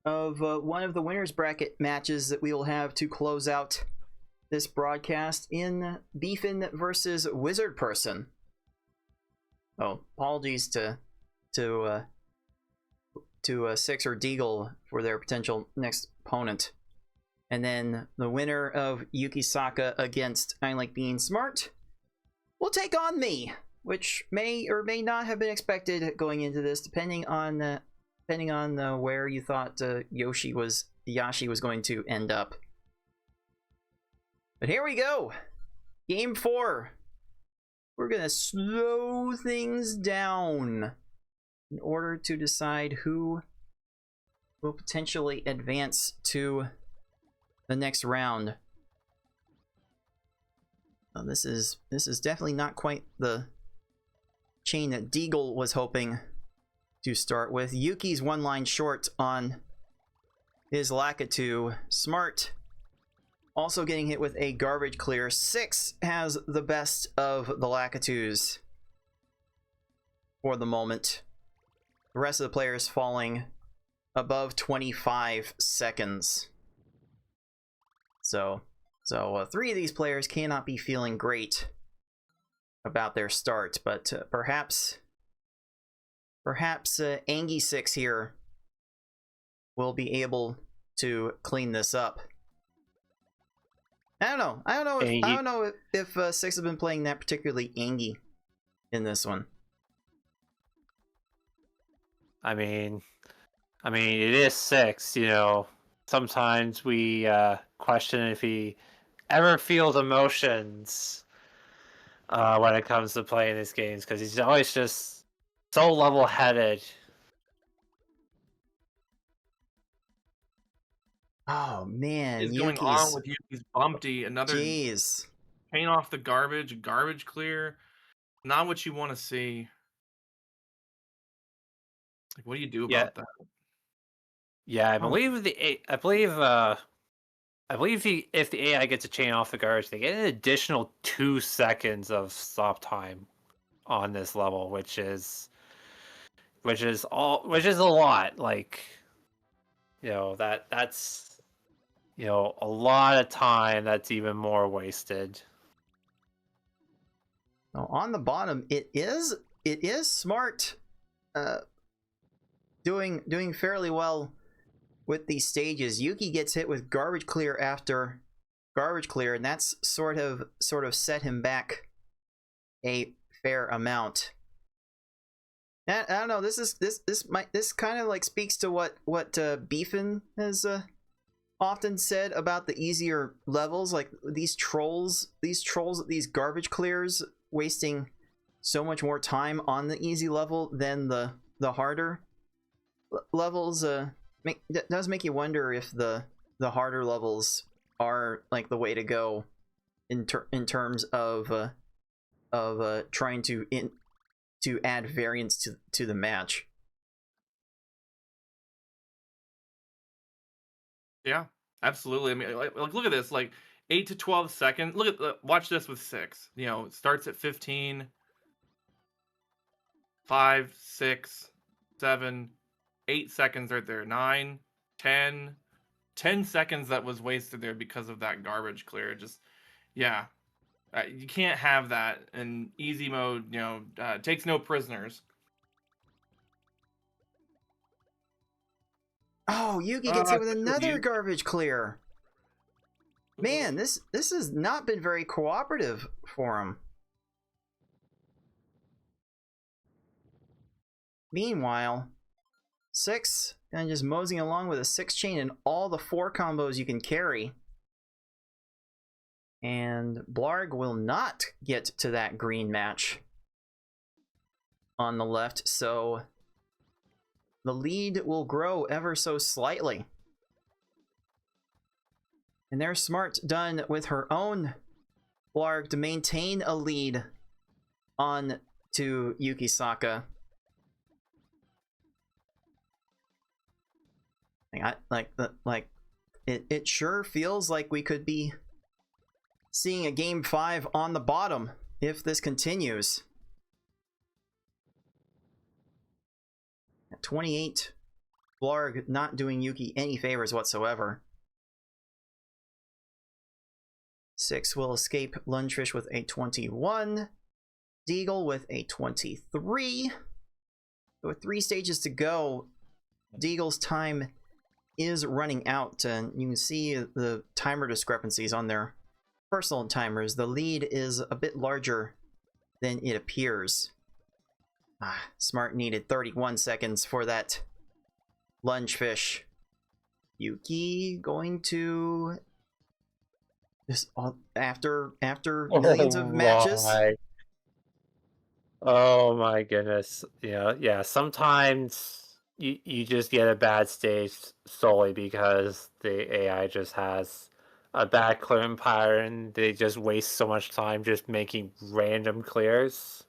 of one of the winners bracket matches that we will have to close out this broadcast in Beefin versus Wizard Person. Oh, apologies to 6 or Deagle for their potential next opponent. And then the winner of Yukisaka against ilikebeingsmart will take on me, which may or may not have been expected going into this, depending on where you thought Yashi was going to end up. But here we go, Game 4. We're gonna slow things down in order to decide who will potentially advance to the next round. This is definitely not quite the chain that Deagle was hoping to start with. Yuki's 1 line short on his Lakitu. Smart also getting hit with a garbage clear. 6 has the best of the Lakitus for the moment. The rest of the players falling above 25 seconds. So 3 of these players cannot be feeling great about their start, but perhaps Angie 6 here will be able to clean this up. I don't know if 6 has been playing that particularly Angie in this one. I mean, it is 6. Sometimes we question if he ever feels emotions when it comes to playing these games, because he's always just so level-headed. Oh man, What is going on with Yuki's Bumpty? Another jeez. Chain off the garbage clear. Not what you want to see. Like, what do you do about that? Yeah, I believe if the AI gets a chain off the garbage, they get an additional 2 seconds of stop time on this level, which is a lot. Like, that's a lot of time that's even more wasted. Now, on the bottom, it is smart, doing fairly well with these stages. Yuki gets hit with garbage clear after garbage clear, and that's sort of set him back a fair amount. And I don't know. This kind of like speaks to what Beefin has often said about the easier levels, like these trolls at these garbage clears, wasting so much more time on the easy level than the harder levels. Does make you wonder if the harder levels are like the way to go in terms of trying to add variance to the match. Yeah, absolutely. I mean, like look at this, like 8 to 12 seconds. Watch this with 6. It starts at 15, 5, 6, 7, 8 seconds right there. 9, 10 seconds that was wasted there because of that garbage clear. Just, yeah. You can't have that in easy mode, takes no prisoners. Oh, Yuki gets hit with another garbage clear. Man, this has not been very cooperative for him. Meanwhile, 6 and just moseying along with a 6 chain and all the 4 combos you can carry. And Blarg will not get to that green match on the left, so the lead will grow ever so slightly. And there's Smart done with her own Blarg to maintain a lead on to Yukisaka. It sure feels like we could be seeing a game 5 on the bottom if this continues. At 28, Blarg not doing Yuki any favors whatsoever. 6 will escape Lungefish with a 21. Deagle with a 23. With 3 stages to go, Deagle's time is running out, and you can see the timer discrepancies on their personal timers. The lead is a bit larger than it appears. Smart needed 31 seconds for that Lungefish. Yuki going to just after millions of matches. Oh my goodness. Yeah, sometimes you just get a bad stage solely because the AI just has a bad clearing pattern. They just waste so much time just making random clears.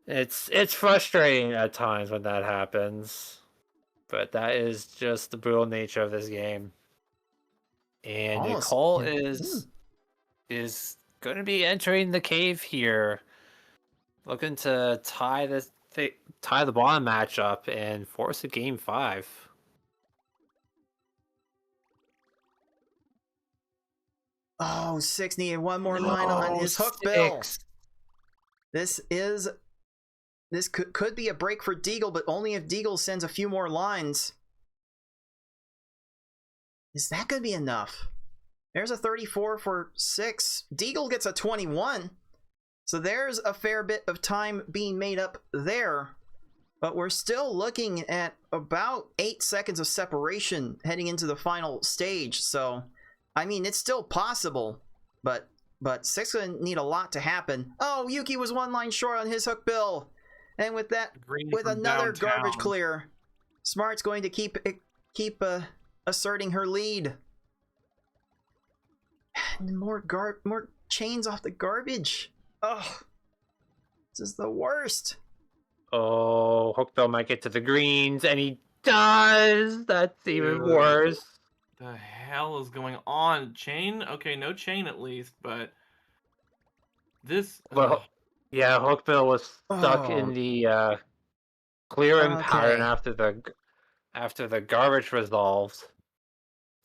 It's frustrating at times when that happens, but that is just the brutal nature of this game. And Nicole is going to be entering the cave here, looking to tie the bottom matchup and force a game 5. Oh, 6 needed one more line on his hook bill. This could be a break for Deagle, but only if Deagle sends a few more lines. Is that going to be enough? There's a 34 for 6. Deagle gets a 21. So there's a fair bit of time being made up there. But we're still looking at about 8 seconds of separation heading into the final stage. So, I mean, it's still possible. But 6 going to need a lot to happen. Oh, Yuki was 1 line short on his hook bill. And with that, with another garbage clear, Smart's going to keep asserting her lead. And more chains off the garbage. Oh, this is the worst. Oh, Hookbill might get to the greens, and he does. That's even worse. The hell is going on? Chain? Okay, no chain at least, but this. Well, yeah, Hookbill was stuck in the clearing pattern after the garbage resolved.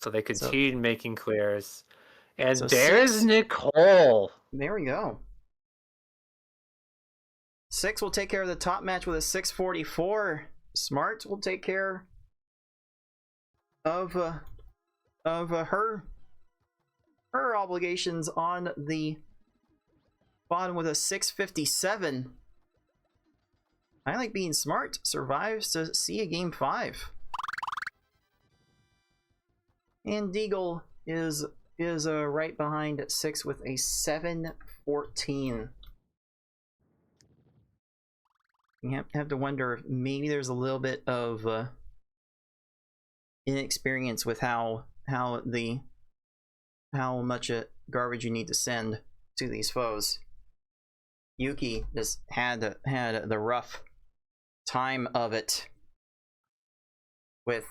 So they continue making clears. And So there's 6. Nicole. There we go. 6 will take care of the top match with a 644. Smart will take care of her obligations on the bottom with a 657. I Like Being Smart survives to see a game 5. And Deagle is right behind at 6 with a 714. You have to wonder if maybe there's a little bit of inexperience with how much garbage you need to send to these foes. Yuki just had the rough time of it with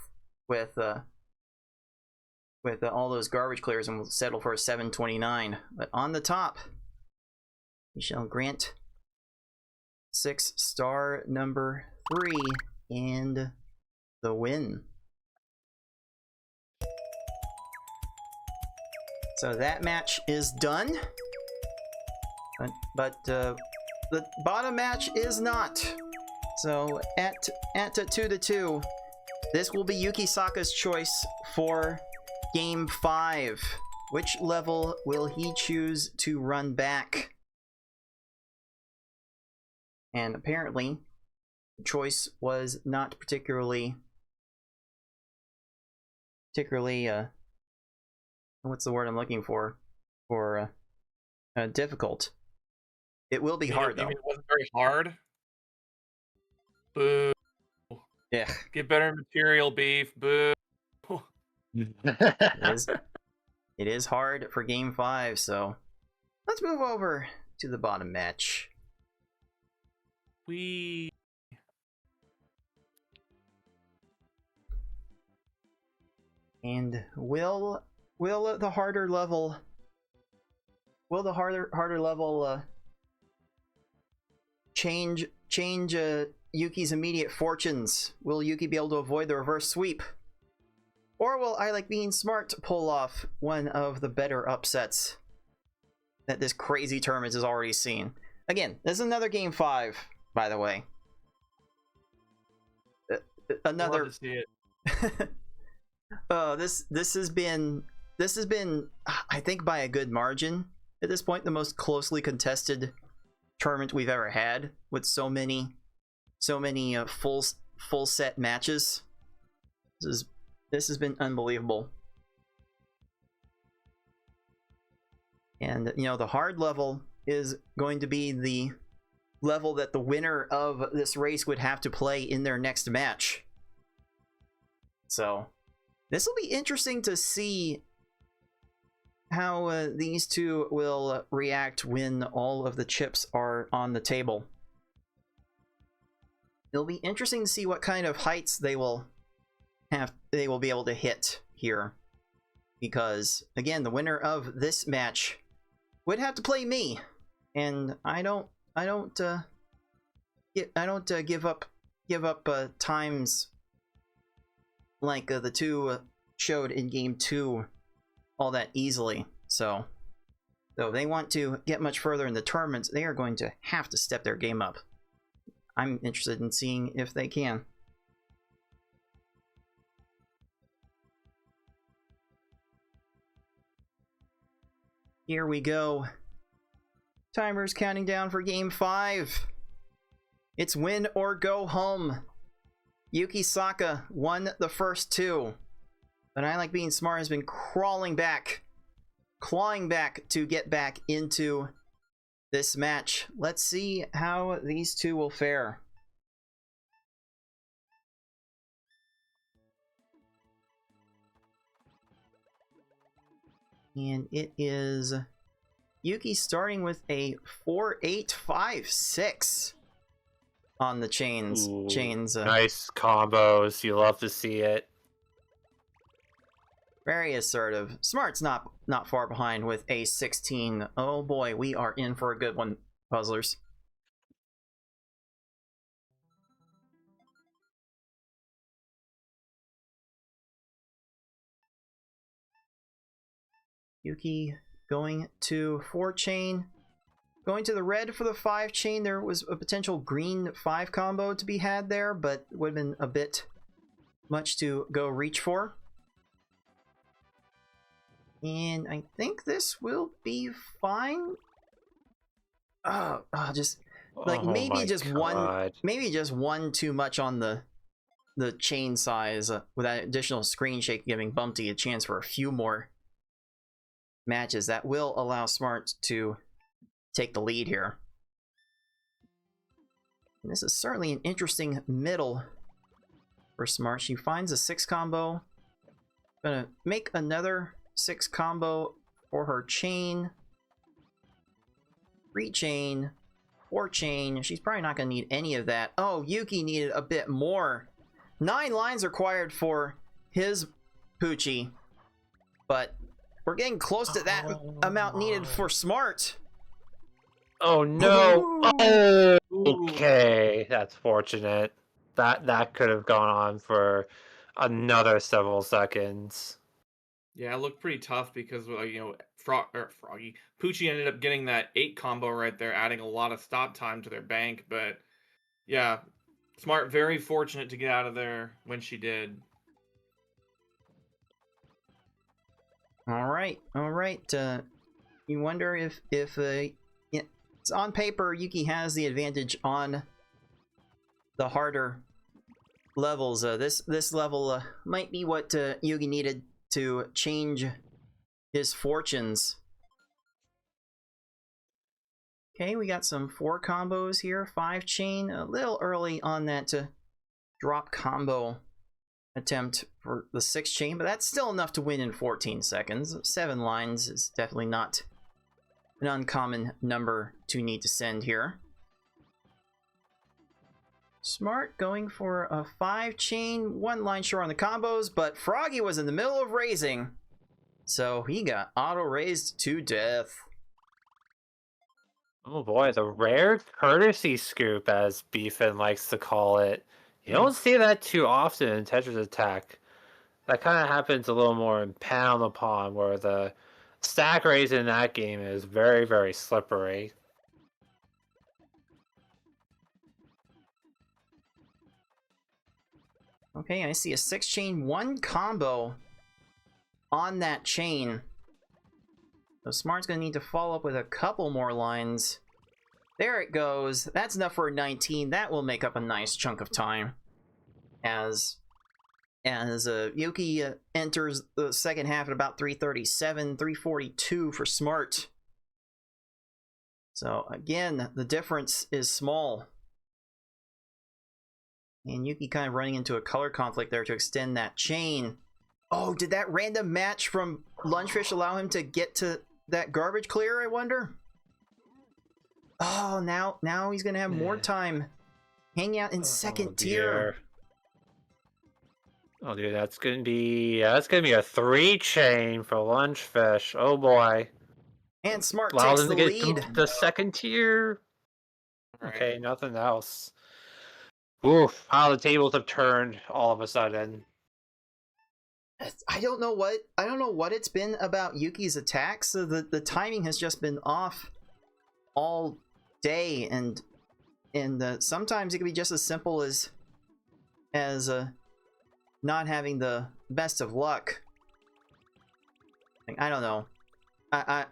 all those garbage clears, and will settle for a 729. But on the top, we shall grant 6-star number 3 and the win. So that match is done, but the bottom match is not. So at 2-2, this will be Yukisaka's choice for Game 5. Which level will he choose to run back? And apparently, the choice was not particularly what's the word I'm looking for? Difficult. It will be hard, though. You mean it wasn't very hard? Boo. Yeah. Get better material, beef. Boo. It is hard for Game 5, so let's move over to the bottom match. And will the harder level change Yuki's immediate fortunes? Will Yuki be able to avoid the reverse sweep? Or will I Like Being Smart pull off one of the better upsets that this crazy tournament has already seen? Again, this is another Game 5, by the way. Another. Love to see it. This has been, I think, by a good margin at this point, the most closely contested tournament we've ever had, with so many full set matches. This has been unbelievable. And you know, the hard level is going to be the level that the winner of this race would have to play in their next match. So this will be interesting to see how these two will react when all of the chips are on the table. It'll be interesting to see what kind of heights they will be able to hit here, because again, the winner of this match would have to play me, and I don't give up times like the two showed in Game 2 all that easily. So if they want to get much further in the tournaments, they are going to have to step their game up. I'm interested in seeing if they can. Here we go. Timer's counting down for Game 5. It's win or go home. Yukisaka won the first 2. But I Like Being Smart has been clawing back to get back into this match. Let's see how these two will fare. And it is Yuki starting with a 4-8-5-6 on the chains. Ooh, Chains. Nice combos. You love to see it. Very assertive. Smart's not far behind with a 16. Oh boy, we are in for a good one, puzzlers. Yuki going to 4 chain. Going to the red for the 5 chain. There was a potential green 5 combo to be had there, but would have been a bit much to go reach for. And I think this will be fine. Just like maybe just one too much on the chain size with that additional screen shake, giving Bumpty a chance for a few more matches. That will allow Smart to take the lead here. And this is certainly an interesting middle for Smart. She finds a 6 combo. Gonna make another 6 combo for her chain. 3 chain, 4 chain. She's probably not gonna need any of that. Oh, Yuki needed a bit more. 9 lines required for his Poochie, but we're getting close to that amount needed for Smart. Oh no! Oh, okay, that's fortunate. That could have gone on for another several seconds. Yeah, it looked pretty tough because Froggy Poochie ended up getting that 8 combo right there, adding a lot of stop time to their bank. But yeah, Smart very fortunate to get out of there when she did. All right. You wonder if it's on paper, Yuki has the advantage on the harder levels. This level might be what Yuki needed to change his fortunes. Okay, we got some 4 combos here. 5 chain, a little early on that drop combo attempt for the 6 chain, but that's still enough to win in 14 seconds. 7 lines is definitely not an uncommon number to need to send here. Smart going for a 5 chain, 1 line short on the combos, but Froggy was in the middle of raising, so he got auto raised to death. Oh boy, the rare courtesy scoop, as Beefin likes to call it. You don't see that too often in Tetris Attack. That kind of happens a little more in Pound Upon, where the stack raise in that game is very, very slippery. Okay, I see a 6 chain, 1 combo on that chain. So Smart's gonna need to follow up with a couple more lines. There it goes. That's enough for a 19. That will make up a nice chunk of time. As Yuki enters the second half at about 337, 342 for Smart. So again, the difference is small. And Yuki kind of running into a color conflict there to extend that chain. Oh, did that random match from Lunchfish allow him to get to that garbage clear, I wonder? Oh, now he's gonna have more time hanging out in second tier. Oh dude, that's gonna be a 3 chain for Lunchfish. Oh boy. And Smart Allows takes him the to lead. get the second tier. Right. Okay, nothing else. Oof, how the tables have turned all of a sudden. I don't know what it's been about Yuki's attacks. The timing has just been off all day, and sometimes it can be just as simple as not having the best of luck. I don't know. I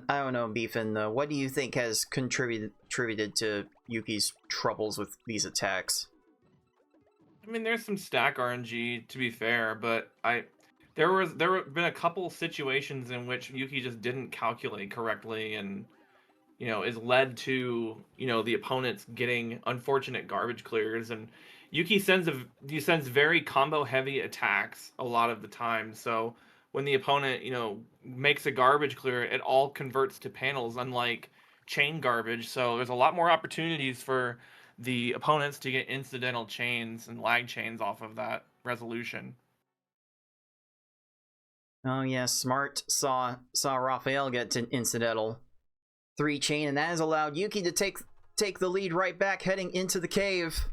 don't know, Beefin. What do you think has contributed to Yuki's troubles with these attacks? I mean, there's some stack RNG, to be fair, but there have been a couple situations in which Yuki just didn't calculate correctly, and is led to the opponents getting unfortunate garbage clears. And Yuki sends very combo heavy attacks a lot of the time. So when the opponent makes a garbage clear, it all converts to panels, unlike chain garbage. So there's a lot more opportunities for the opponents to get incidental chains and lag chains off of that resolution. Oh yeah, Smart saw Raphael get to incidental 3 chain, and that has allowed Yuki to take the lead right back, heading into the cave.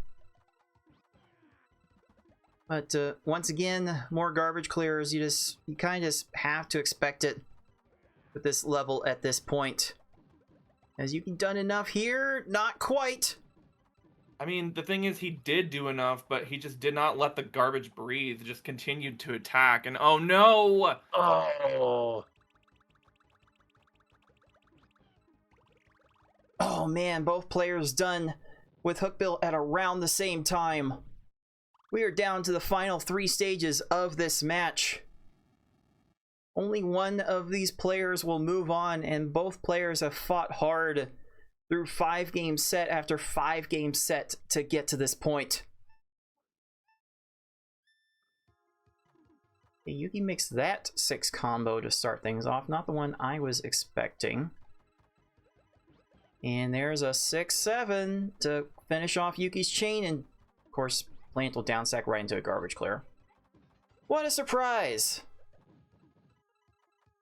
But once again, more garbage clears. You kind of just have to expect it with this level at this point. Has Yuki done enough here? Not quite. I mean, the thing is, he did do enough, but he just did not let the garbage breathe. Just continued to attack, and oh no! Oh. Oh man, both players done with Hookbill at around the same time. We are down to the final 3 stages of this match. Only one of these players will move on, and both players have fought hard through 5-game set after 5-game set to get to this point. Yuki mixed that 6 combo to start things off, not the one I was expecting. And there's a 6-7 to finish off Yuki's chain, and of course, Plant will downstack right into a garbage clear. What a surprise!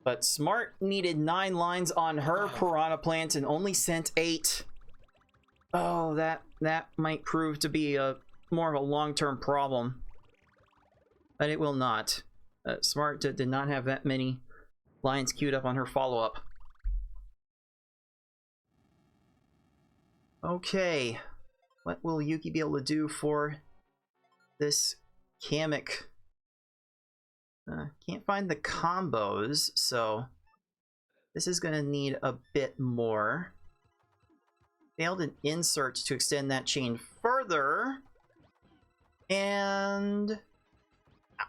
But Smart needed 9 lines on her Piranha Plant and only sent 8. Oh, that might prove to be more of a long-term problem. But it will not. Smart did not have that many lines queued up on her follow-up. Okay, what will Yuki be able to do for this Kamek? Can't find the combos, so this is going to need a bit more. Failed an insert to extend that chain further, and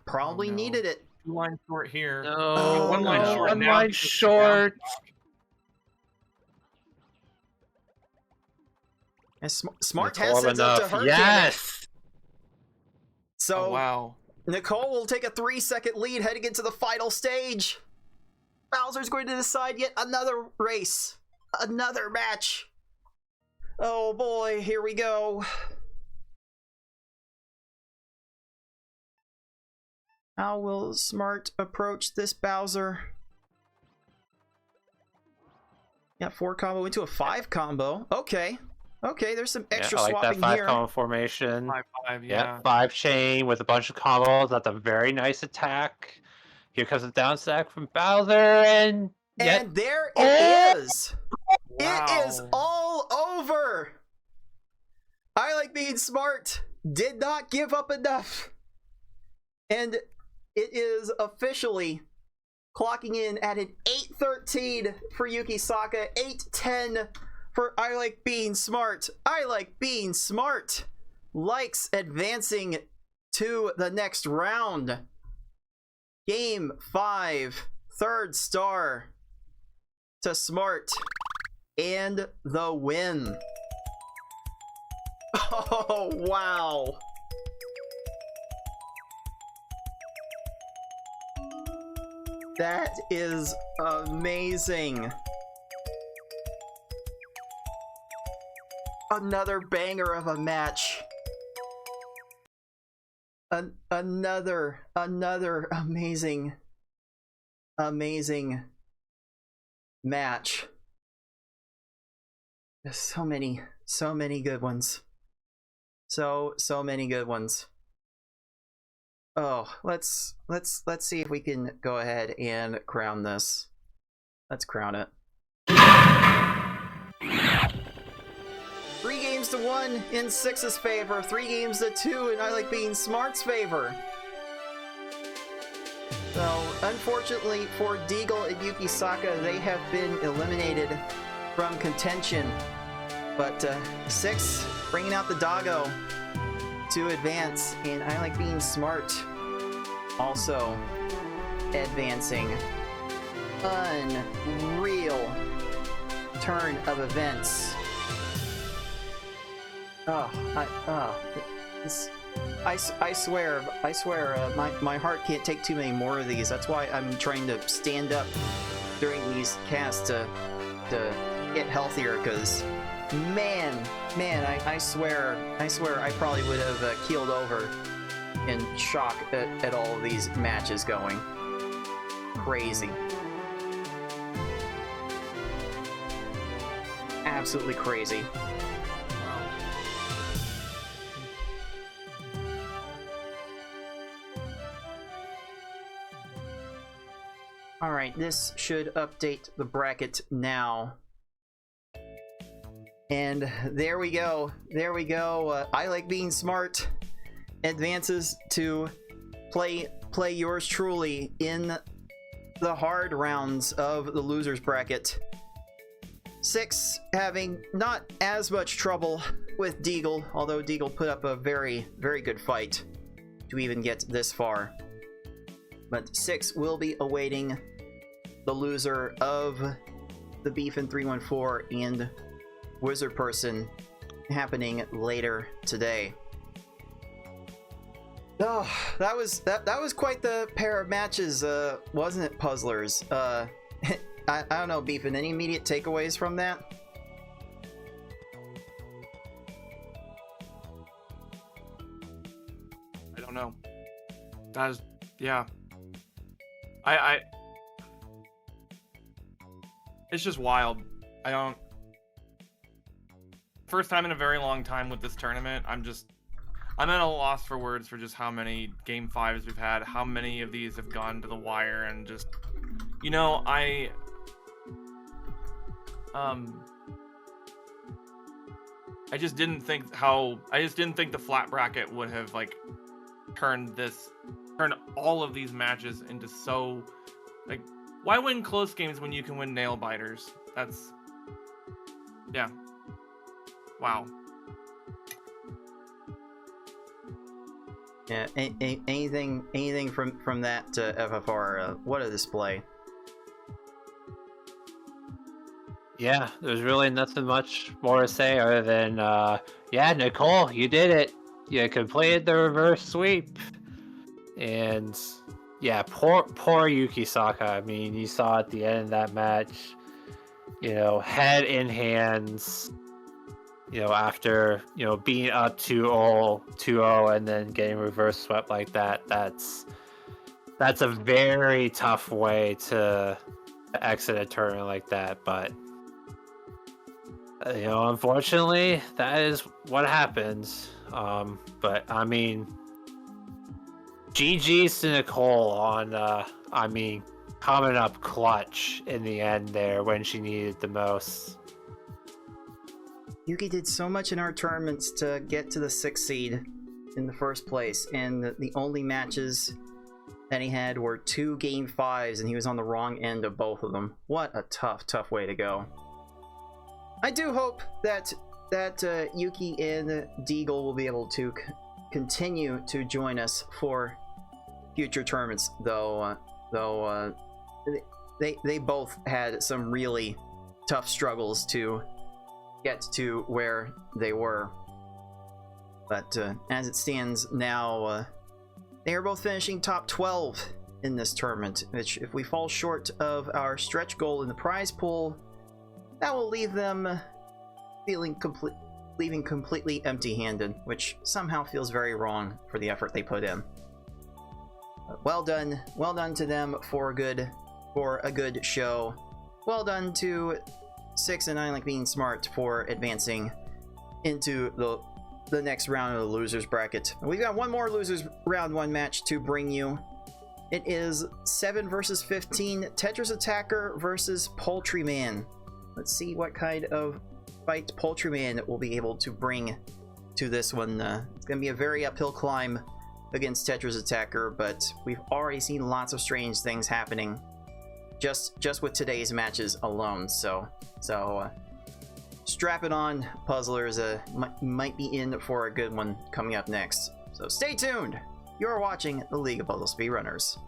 probably needed it. 2 lines short here. No, 1 line short. One now line because of the short. And Smart Nicole has heads up to enough. her. Yes. So Oh, wow. Nicole will take a 3-second lead heading into the final stage. Bowser's going to decide yet another race, another match. Oh boy, here we go. How will Smart approach this Bowser? Got 4 combo into a 5 combo. Okay. Okay, there's some extra I like swapping that 5 here. combo formation. 5-5, yeah. 5 chain with a bunch of combos. That's a very nice attack. Here comes a down stack from Bowser, and And there it is. Wow. It is all over. I Like Being Smart did not give up enough. And it is officially clocking in at an 8-13 for Yukisaka, 8-10 for I Like Being Smart. I Like Being Smart likes advancing to the next round. Game 5, 3rd star to Smart, and the win. Oh, wow. That is amazing. Another banger of a match. Another amazing match. There's so many good ones. So many good ones. Oh, let's see if we can go ahead and crown this. Let's crown it. 3 games to 1 in 6's favor, 3 games to 2 in I Like Being Smart's favor. So, unfortunately for Deagle and Yukisaka, they have been eliminated from contention. But 6 bringing out the doggo to advance, and I Like Being Smart also advancing. Unreal turn of events. I swear, my heart can't take too many more of these. That's why I'm trying to stand up during these casts to get healthier, because man, I swear I probably would have keeled over in shock at all of these matches going. Crazy. Absolutely crazy. Alright, this should update the bracket now. And there we go. There we go. ilikebeingsmart advances to play yours truly in the hard rounds of the losers bracket. 6 having not as much trouble with Deagle, although Deagle put up a very, very good fight to even get this far. But 6 will be awaiting the loser of the Beef in 314 and Wizard Person happening later today. Oh, that was quite the pair of matches, wasn't it, Puzzlers? I don't know, Beefin, any immediate takeaways from that? I don't know. That is, yeah. It's just wild. First time in a very long time with this tournament, I'm at a loss for words for just how many Game 5s we've had, how many of these have gone to the wire, and just, you know, I just didn't think the flat bracket would have, like, turned all of these matches into so, like, why win close games when you can win nail biters? That's, yeah. Wow. Yeah, anything from that FFR, what a display. Yeah, there's really nothing much more to say other than, yeah, Nicole, you did it. You completed the reverse sweep. And, yeah, poor Yukisaka. I mean, you saw at the end of that match, you know, head in hands, you know, after, you know, being up 2-0 and then getting reverse swept like that. That's a very tough way to exit a tournament like that, but you know, unfortunately, that is what happens. But I mean, GG's to Nicole on, I mean, coming up clutch in the end there when she needed the most. Yuki did so much in our tournaments to get to the 6th seed in the first place, and the only matches that he had were 2 Game 5s, and he was on the wrong end of both of them. What a tough way to go. I do hope that Yuki and Deagle will be able to continue to join us for future tournaments, though they both had some really tough struggles to get to where they were. But as it stands now, they are both finishing top 12 in this tournament, which, if we fall short of our stretch goal in the prize pool, that will leave them leaving completely empty-handed, which somehow feels very wrong for the effort they put in. But well done to them for a good show. Well done to 6 and ilikebeingsmart for advancing into the next round of the losers bracket. We've got one more losers round 1 match to bring you. It is 7 versus 15, Tetris Attacker versus Poultryman. Let's see what kind of fight Poultryman will be able to bring to this one. It's going to be a very uphill climb against Tetris Attacker, but we've already seen lots of strange things happening just with today's matches alone. So strap it on, puzzlers. Might be in for a good one coming up next. So stay tuned. You're watching the League of Puzzle Speedrunners.